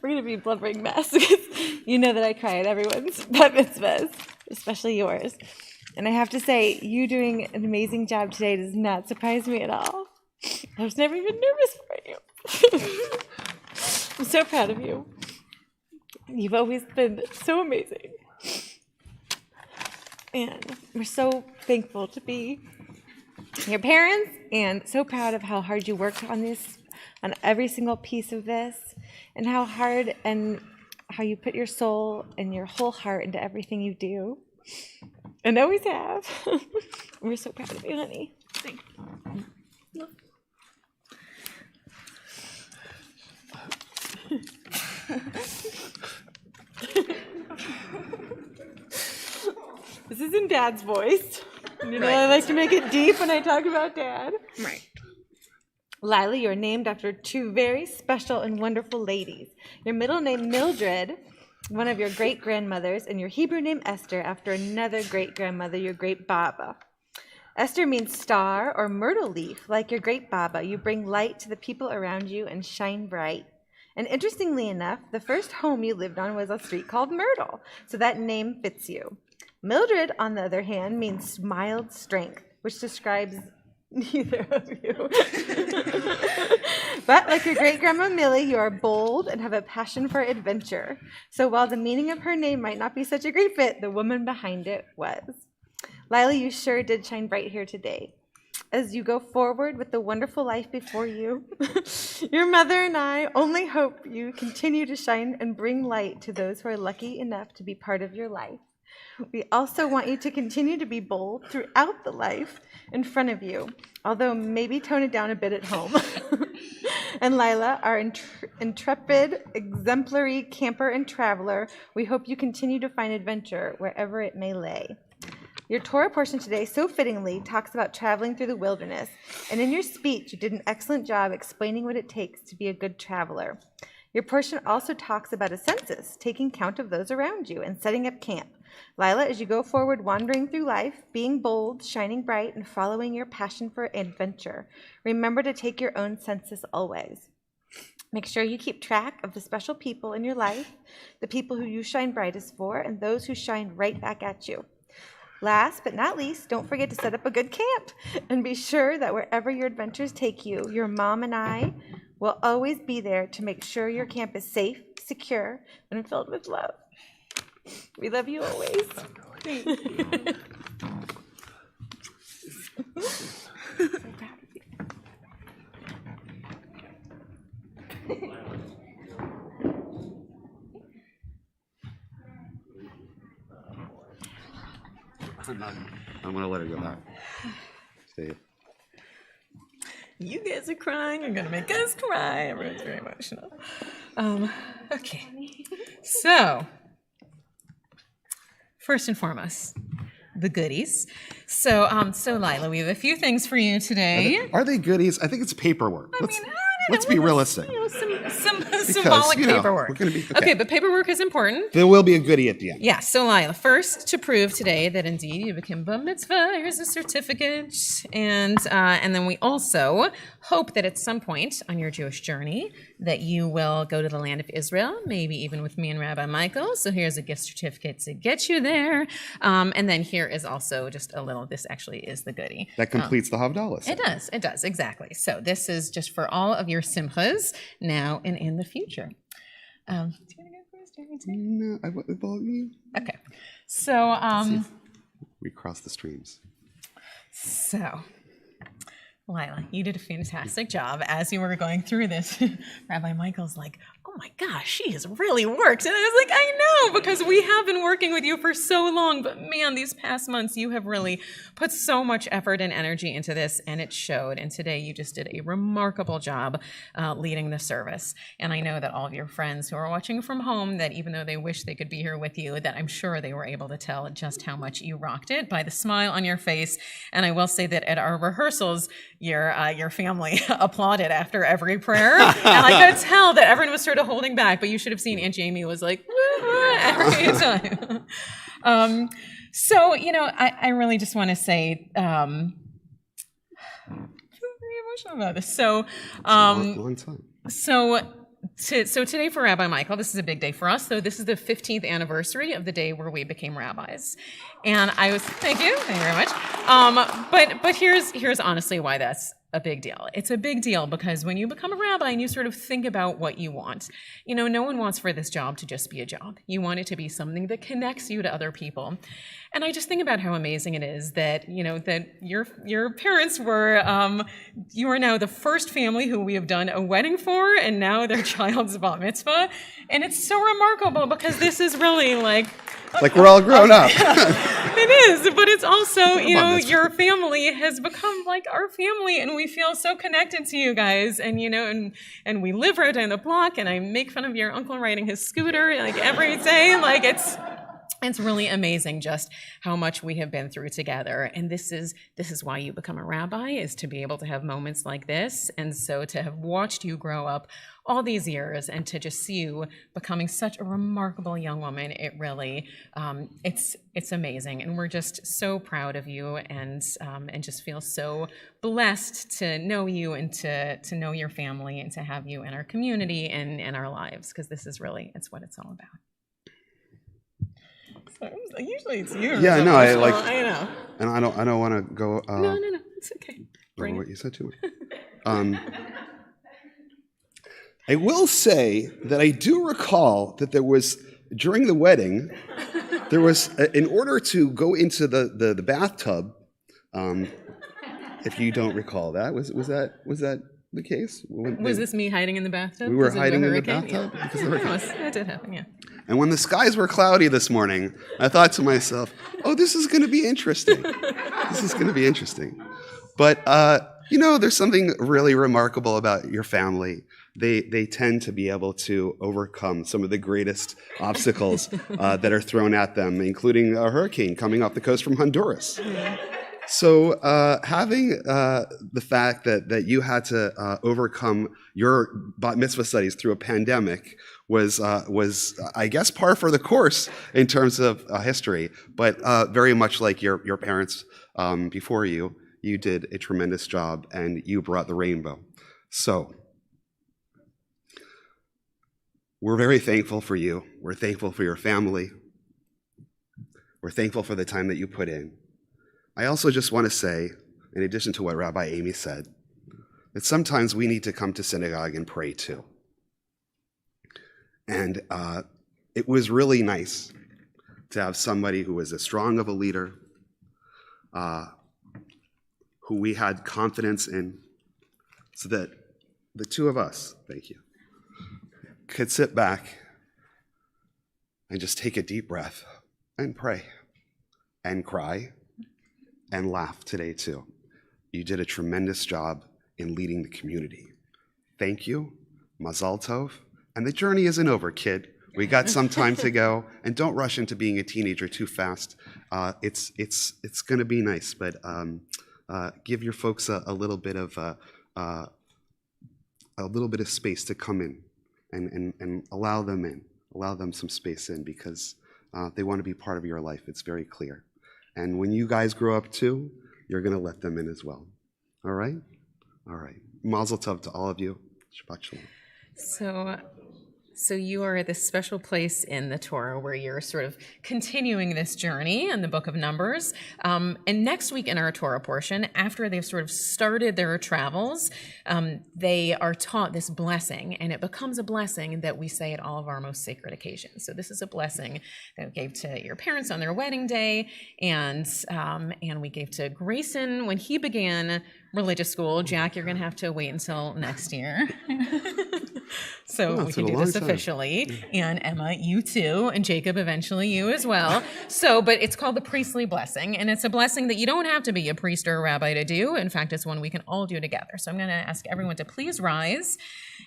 [SPEAKER 9] We're going to be blubbering mess because you know that I cry at everyone's bat mitzvahs, especially yours. And I have to say, you doing an amazing job today does not surprise me at all. I was never even nervous for you. I'm so proud of you. You've always been so amazing. And we're so thankful to be your parents and so proud of how hard you worked on this, on every single piece of this, and how hard and how you put your soul and your whole heart into everything you do. And always have. We're so proud of you, honey. Thank you. This is in Dad's voice. You know, I like to make it deep when I talk about Dad.
[SPEAKER 1] Right.
[SPEAKER 9] Lila, you're named after two very special and wonderful ladies. Your middle name, Mildred, one of your great-grandmothers, and your Hebrew name, Esther, after another great-grandmother, your great Baba. Esther means star or myrtle leaf. Like your great Baba, you bring light to the people around you and shine bright. And interestingly enough, the first home you lived on was a street called Myrtle, so that name fits you. Mildred, on the other hand, means mild strength, which describes neither of you. But like your great-grandma Millie, you are bold and have a passion for adventure. So while the meaning of her name might not be such a great fit, the woman behind it was. Lila, you sure did shine bright here today. As you go forward with the wonderful life before you, your mother and I only hope you continue to shine and bring light to those who are lucky enough to be part of your life. We also want you to continue to be bold throughout the life in front of you, although maybe tone it down a bit at home. And Lila, our intrepid, exemplary camper and traveler, we hope you continue to find adventure wherever it may lay. Your Torah portion today so fittingly talks about traveling through the wilderness, and in your speech you did an excellent job explaining what it takes to be a good traveler. Your portion also talks about a census, taking count of those around you and setting up camp. Lila, as you go forward wandering through life, being bold, shining bright, and following your passion for adventure, remember to take your own census always. Make sure you keep track of the special people in your life, the people who you shine brightest for, and those who shine right back at you. Last but not least, don't forget to set up a good camp and be sure that wherever your adventures take you, your mom and I will always be there to make sure your camp is safe, secure, and filled with love. We love you always. Thank you. So proud of you.
[SPEAKER 8] I'm going to let her go back. See you.
[SPEAKER 4] You guys are crying. You're going to make us cry. Everyone's very emotional. Okay. So, first and foremost, the goodies. So Lila, we have a few things for you today.
[SPEAKER 8] Are they goodies? I think it's paperwork. Let's be realistic.
[SPEAKER 4] Some symbolic paperwork.
[SPEAKER 8] We're gonna be,
[SPEAKER 4] okay, but paperwork is important.
[SPEAKER 8] There will be a goodie at the end.
[SPEAKER 4] Yeah, so Lila, first to prove today that indeed you became bar mitzvah, here's a certificate. And then we also hope that at some point on your Jewish journey that you will go to the land of Israel, maybe even with me and Rabbi Michael. So here's a gift certificate to get you there. And then here is also just a little, this actually is the goodie.
[SPEAKER 8] That completes the Havdalah.
[SPEAKER 4] It does, exactly. So this is just for all of your simchas now and in the future. Do you want to go first?
[SPEAKER 8] No, I want you.
[SPEAKER 4] Okay. So,
[SPEAKER 8] we cross the streams.
[SPEAKER 4] So, Lila, you did a fantastic job as you were going through this. Rabbi Michael's like, oh my gosh, she has really worked. And I was like, I know, because we have been working with you for so long, but man, these past months, you have really put so much effort and energy into this, and it showed. And today you just did a remarkable job leading the service. And I know that all of your friends who are watching from home, that even though they wish they could be here with you, that I'm sure they were able to tell just how much you rocked it by the smile on your face. And I will say that at our rehearsals, your family applauded after every prayer. And I could tell that everyone was sort of holding back, but you should have seen Aunt Jamie was like, every time. So, I really just want to say, I'm very emotional about this. So,
[SPEAKER 8] Long time.
[SPEAKER 4] So today for Rabbi Michael, this is a big day for us. So this is the 15th anniversary of the day where we became rabbis. And thank you very much. But here's honestly why that's a big deal. It's a big deal because when you become a rabbi and you sort of think about what you want, no one wants for this job to just be a job. You want it to be something that connects you to other people. And I just think about how amazing it is that, that your parents were, you are now the first family who we have done a wedding for, and now their child's bat mitzvah. And it's so remarkable because this is really like
[SPEAKER 8] we're all grown up.
[SPEAKER 4] It is, but it's also, your family has become like our family, and we feel so connected to you guys. And, and we live right down the block, and I make fun of your uncle riding his scooter like every day. Like it's really amazing just how much we have been through together. And this is why you become a rabbi, is to be able to have moments like this. And so to have watched you grow up all these years and to just see you becoming such a remarkable young woman, it really, it's amazing. And we're just so proud of you and just feel so blessed to know you and to know your family and to have you in our community and in our lives, because this is really, it's what it's all about. Usually it's you.
[SPEAKER 8] Yeah, no,
[SPEAKER 4] I know.
[SPEAKER 8] And I don't want to go.
[SPEAKER 4] No, it's okay. Bring
[SPEAKER 8] what
[SPEAKER 4] it.
[SPEAKER 8] you said to me. I will say that I do recall that there was, during the wedding, there was, in order to go into the bathtub, if you don't recall that, was that the case?
[SPEAKER 4] Was this me hiding in the bathtub?
[SPEAKER 8] We were hiding in the bathtub because of the hurricane.
[SPEAKER 4] That did happen, yeah.
[SPEAKER 8] And when the skies were cloudy this morning, I thought to myself, oh, this is going to be interesting. This is going to be interesting. But, there's something really remarkable about your family. They tend to be able to overcome some of the greatest obstacles that are thrown at them, including a hurricane coming off the coast from Honduras. So having the fact that you had to overcome your bat mitzvah studies through a pandemic was I guess par for the course in terms of history, but very much like your parents before you did a tremendous job and you brought the rainbow. So we're very thankful for you. We're thankful for your family. We're thankful for the time that you put in. I also just want to say, in addition to what Rabbi Amy said, that sometimes we need to come to synagogue and pray too. And it was really nice to have somebody who was as strong of a leader, who we had confidence in, so that the two of us, thank you, could sit back and just take a deep breath and pray and cry and laugh today too. You did a tremendous job in leading the community. Thank you, Mazal Tov. And the journey isn't over, kid. We got some time to go, and don't rush into being a teenager too fast. It's going to be nice, but give your folks a little bit of space to come in, and allow them some space in, because they want to be part of your life. It's very clear. And when you guys grow up too, you're going to let them in as well. All right? All right. Mazel tov to all of you. Shabbat shalom.
[SPEAKER 4] So you are at this special place in the Torah where you're sort of continuing this journey in the book of Numbers. And next week in our Torah portion, after they've sort of started their travels, they are taught this blessing, and it becomes a blessing that we say at all of our most sacred occasions. So this is a blessing that we gave to your parents on their wedding day, and we gave to Grayson when he began religious school. Jack, you're going to have to wait until next year. So we
[SPEAKER 8] it's
[SPEAKER 4] can
[SPEAKER 8] been a
[SPEAKER 4] do
[SPEAKER 8] long
[SPEAKER 4] this
[SPEAKER 8] time.
[SPEAKER 4] officially. And Emma, you too. And Jacob, eventually you as well. So, but it's called the priestly blessing. And it's a blessing that you don't have to be a priest or a rabbi to do. In fact, it's one we can all do together. So I'm going to ask everyone to please rise.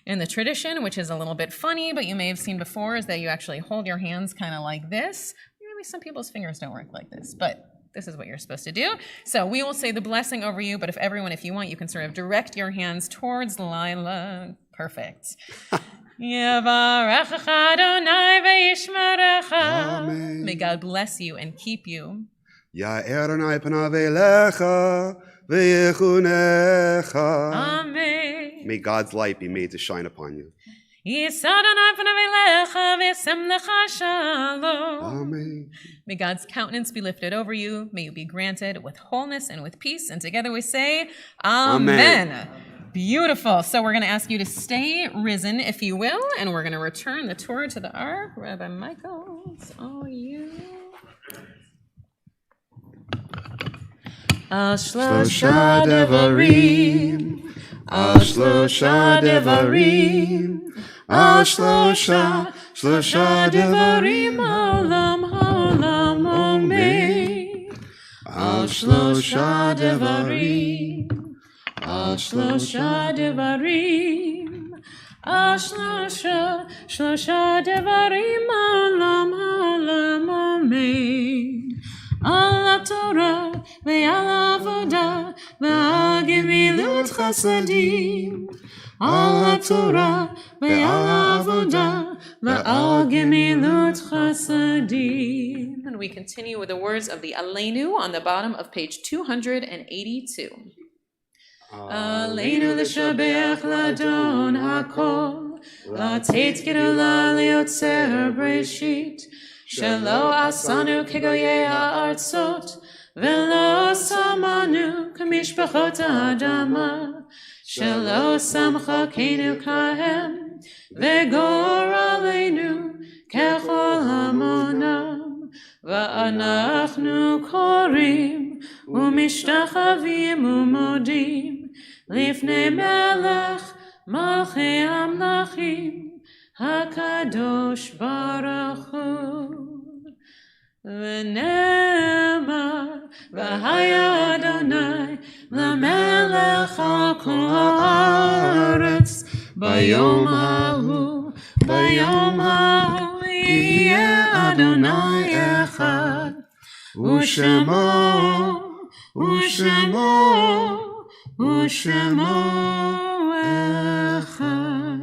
[SPEAKER 4] And the tradition, which is a little bit funny, but you may have seen before, is that you actually hold your hands kind of like this. Maybe some people's fingers don't work like this, but this is what you're supposed to do. So we will say the blessing over you, but if you want, you can sort of direct your hands towards Lila. Perfect. Yevarechecha Adonai ve'yishmerecha.
[SPEAKER 8] Amen.
[SPEAKER 4] May God bless you and keep you.
[SPEAKER 8] Ya'er Adonai panav elecha v'yechunecha.
[SPEAKER 4] Amen.
[SPEAKER 8] May God's light be made to shine upon you.
[SPEAKER 4] Yisa Adonai panav elecha v'yasem lecha shalom.
[SPEAKER 8] Amen.
[SPEAKER 4] May God's countenance be lifted over you. May you be granted with wholeness and with peace. And together we say, Amen.
[SPEAKER 8] Amen.
[SPEAKER 4] Beautiful. So we're going to ask you to stay risen, if you will, and we're going to return the Torah to the Ark. Rabbi Michael, it's all you. Al shlosha devarim, al shlosha devarim, al shlosha devarim, haolam omeid. Al shlosha devarim, al shlosha devarim, al shlosha devarim, haolam omeid. Al Torah ve'al avodah ve'al gemilut chasadim. Al Torah ve'al avodah ve'al gemilut chasadim. And we continue with the words of the Aleinu on the bottom of page 282. Aleinu l'shabeach l'adon hakol, l'ateit gedula liotzer breshit. Shelo asanu kegoyei ha'artzot, velo samanu k'mishpachot ha'adama. Shelo samchakenu kahem, vegor aleinu kechol hamonam. Va'anachnu korim, u'mishtachavim u'modim, lifnei melech malchei hamlachim. HaKadosh Baruch Hu V'nema V'haya Adonai L'melech al kol haaretz Bayom hahu Yeh Adonai echad U'shemo echad.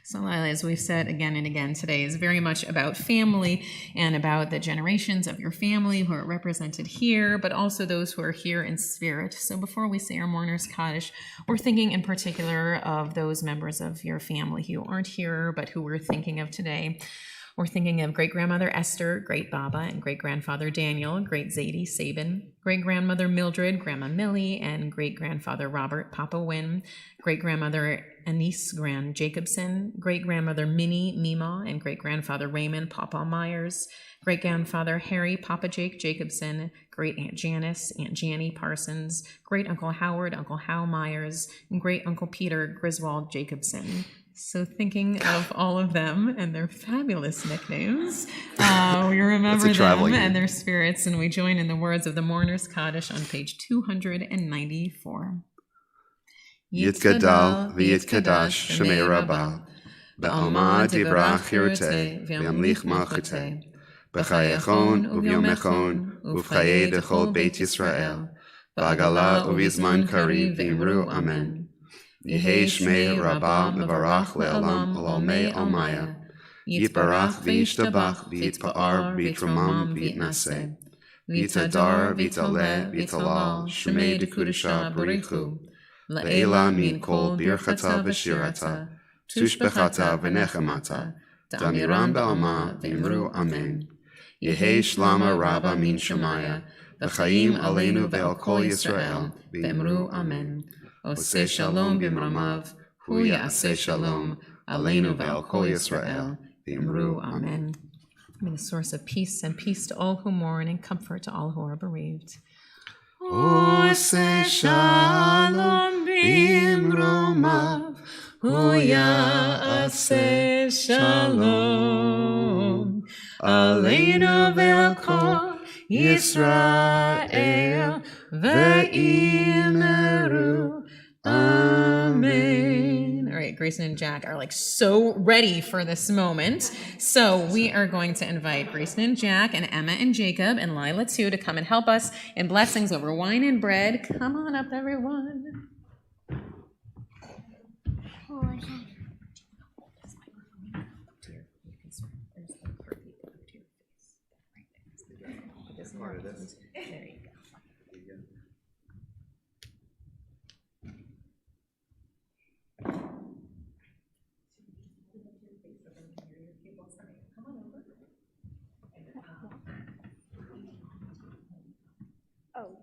[SPEAKER 4] So Lila, as we've said again and again today, is very much about family and about the generations of your family who are represented here, but also those who are here in spirit. So before we say our Mourner's Kaddish, we're thinking in particular of those members of your family who aren't here, but who we're thinking of today. We're thinking of great-grandmother Esther, great-baba, and great-grandfather Daniel, great-Zadie Sabin, great-grandmother Mildred, Grandma Millie, and great-grandfather Robert, Papa Wynn, great-grandmother Anise Grand Jacobson, great-grandmother Minnie Mima, and great-grandfather Raymond, Papa Myers, great-grandfather Harry, Papa Jake Jacobson, great-aunt Janice, Aunt Jannie Parsons, great-uncle Howard, Uncle Hal Myers, and great-uncle Peter Griswold Jacobson. So thinking of all of them and their fabulous nicknames, we remember them and their spirits, and we join in the words of the Mourner's Kaddish on page 294.
[SPEAKER 8] Yitkadal v'yitkadash shemei Rabbah, ba'alma divrach chirutei v'yamlich malchutei, b'chayechon u'vyomechon u'v'chayei dechol Beit Yisrael, ba'agala u'vizman kariv v'imru amen. Yehei shmei Rabbah mevarach le'olam olamei almaya, yitbarach v'yishtabach v'yitpa'ar v'yitromam v'yitnaseh, v'yitadar v'yitaleh v'yitalal shmei dekudesha barichu, Le'ela min kol birchata v'shirata, tushbechata v'nechemata, damiram ba'alma v'imru amen. Yehei shlama Rabbah min Shemaya, v'chaim aleinu ve'al kol Yisrael, v'imru amen. Oseh shalom b'mramav, hu ya'aseh shalom, aleinu ve'al kol Yisrael, v'imru amen.
[SPEAKER 4] May the source of peace and peace to all who mourn and comfort to all who are bereaved.
[SPEAKER 8] Oseh shalom b'mramav,
[SPEAKER 7] Ya'aseh Shalom Aleinu ve'al kol Yisrael ve'imeru Amen. All right, Grayson and Jack are like so ready for this moment. So we are going to invite Grayson and Jack and Emma and Jacob and Lila too to come and help us in blessings over wine and bread. Come on up, everyone. There you go.
[SPEAKER 1] Oh.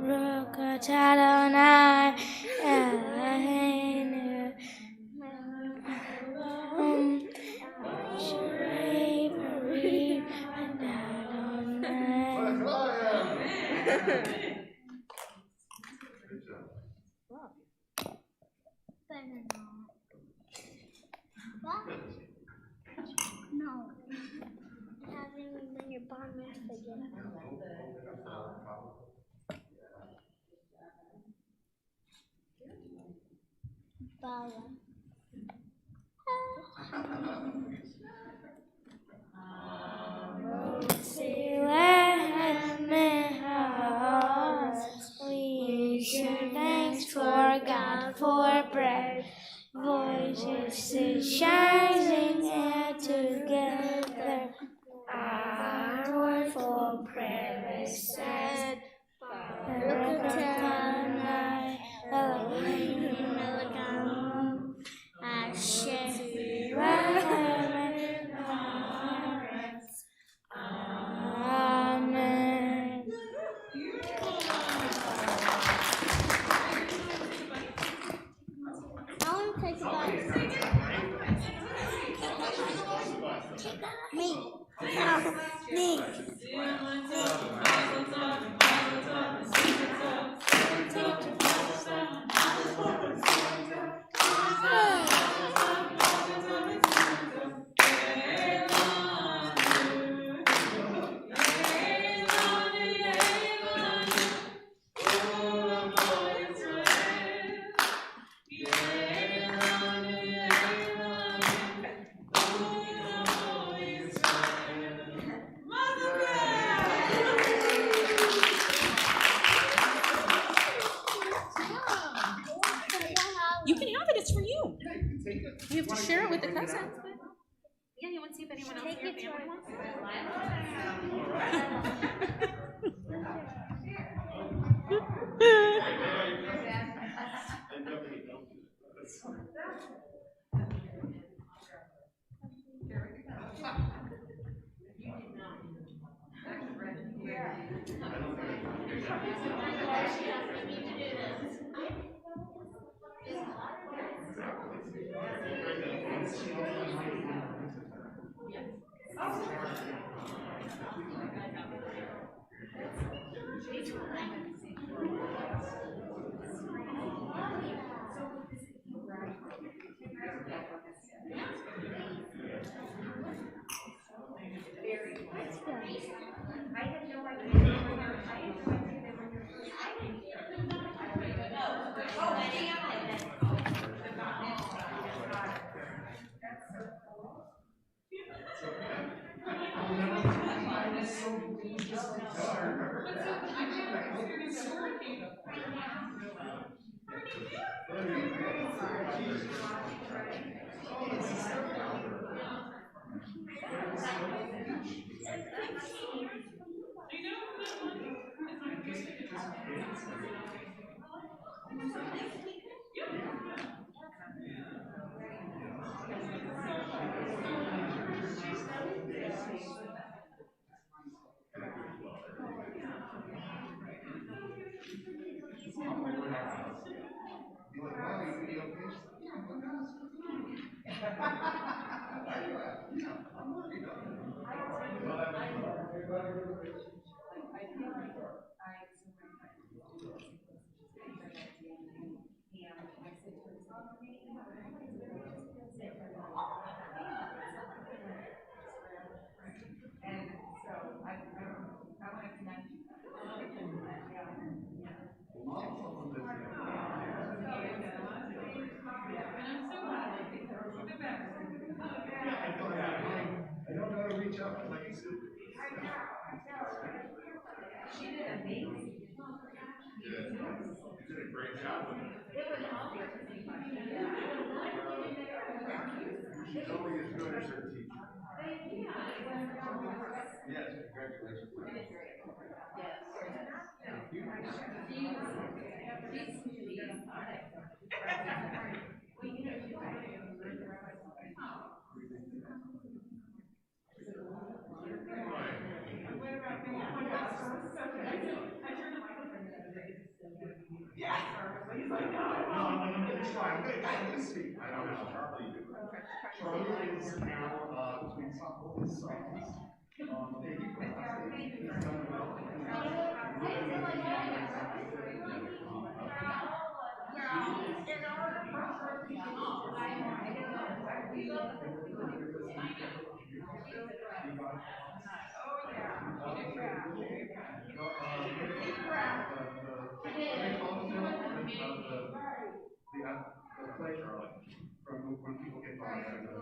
[SPEAKER 1] Baruch Adonai Eloheinu Shrei Barim Adonai. No. Having when your bar mitzvah again. Bala. We give thanks for God for bread. Voices shining and together. Our word for prayer is said. Baruch Adonai Eloheinu melech haolam asher tzivanu haaretz. Amen. I want to take a bite. Me. Me.
[SPEAKER 4] You can have it. It's for you. You have to share it with the cousins. Yeah, you want to see if anyone else in your family wants
[SPEAKER 2] I don't know how to reach out. I'm like,
[SPEAKER 3] She did amazing.
[SPEAKER 2] you did a great job with it.
[SPEAKER 3] It was awesome.
[SPEAKER 2] She's only as good as her teacher. Yes, congratulations. I don't know. Charlie is now between softball and softball. He's done well. The play, Charlie, from when people get bought out of the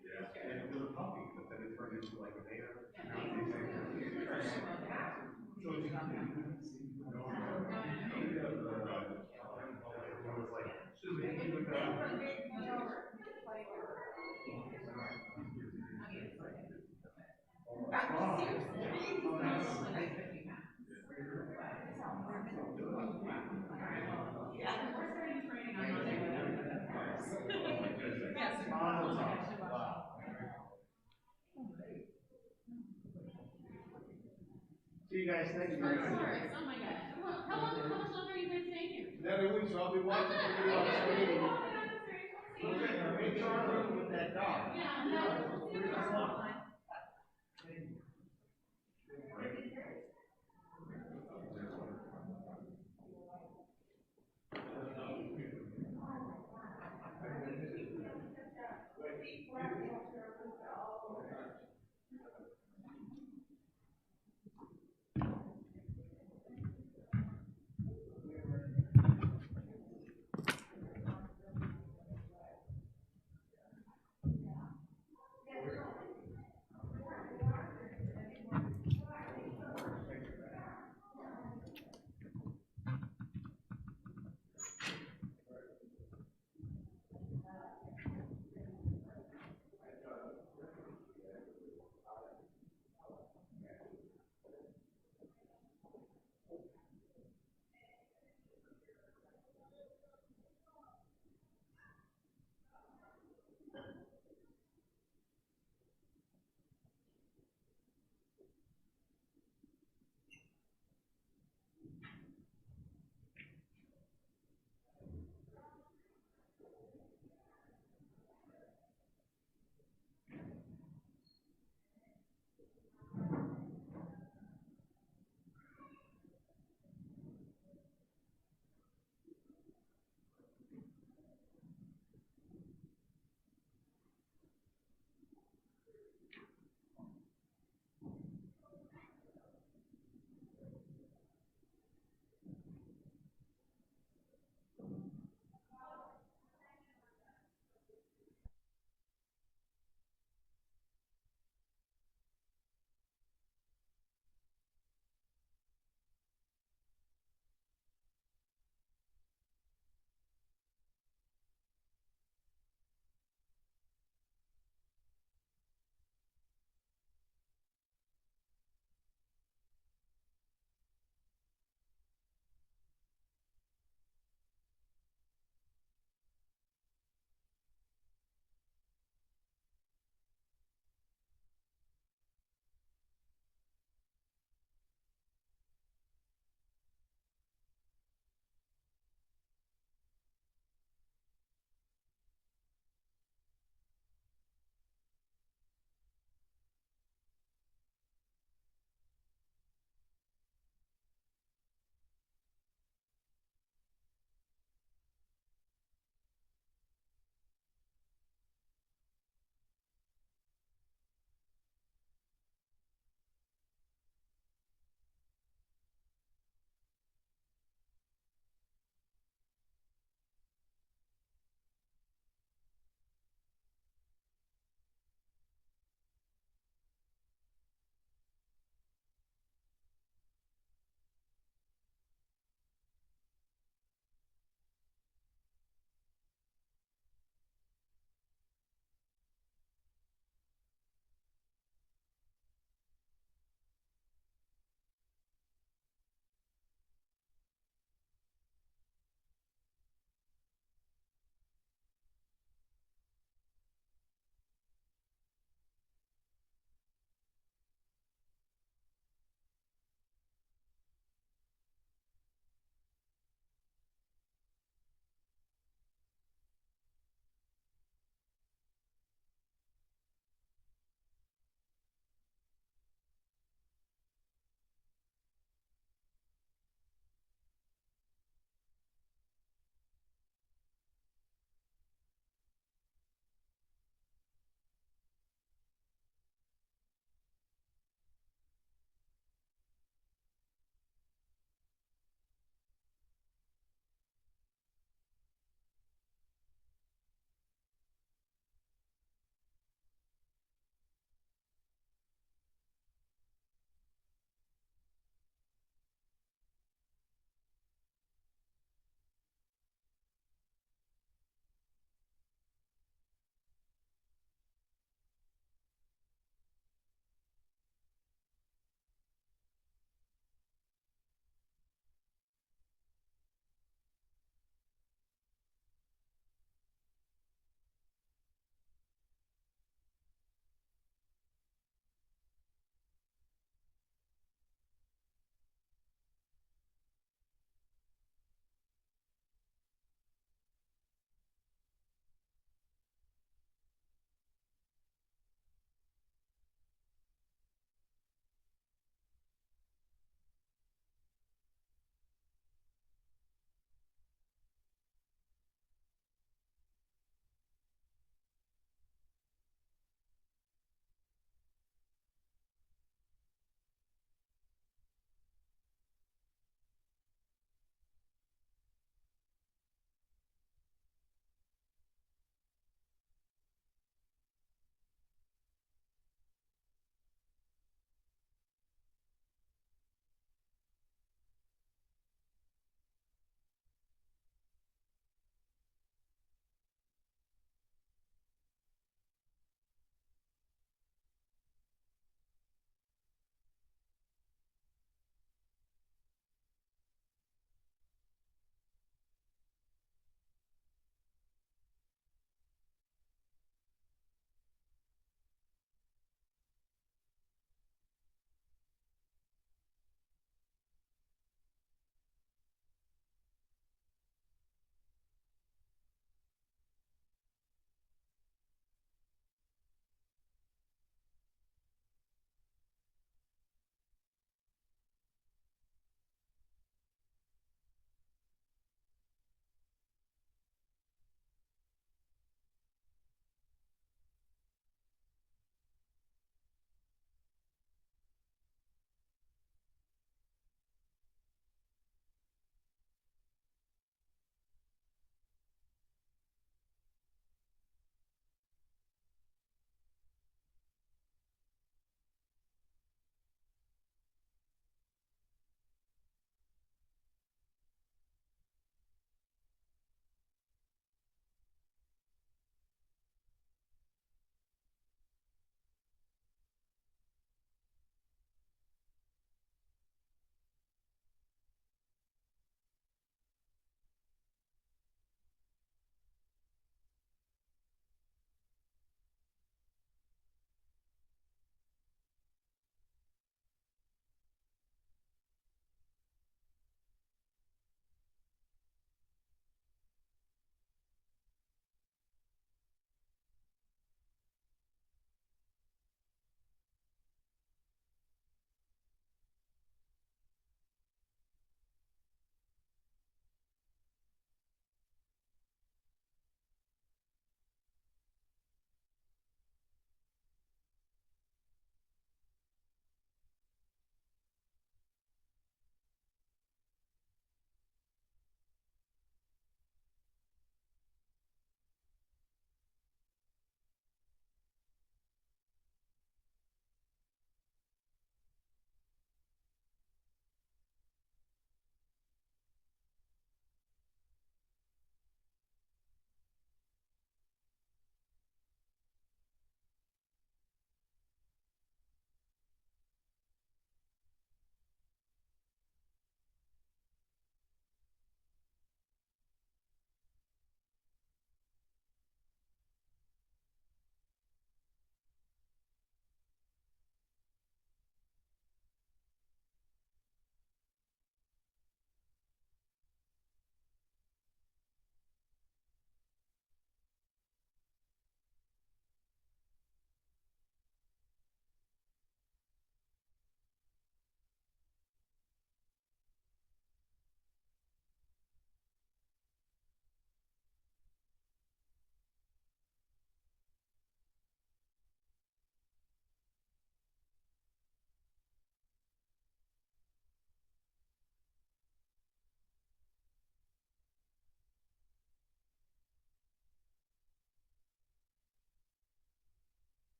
[SPEAKER 2] yeah, and it was a puppy, but then it turned into like a bear. So it's not. See you guys next time.
[SPEAKER 3] Oh my God. How much longer are you guys staying here?
[SPEAKER 2] Another week, so I'll be watching the video on screen. Look at her, with that dog.
[SPEAKER 3] Yeah.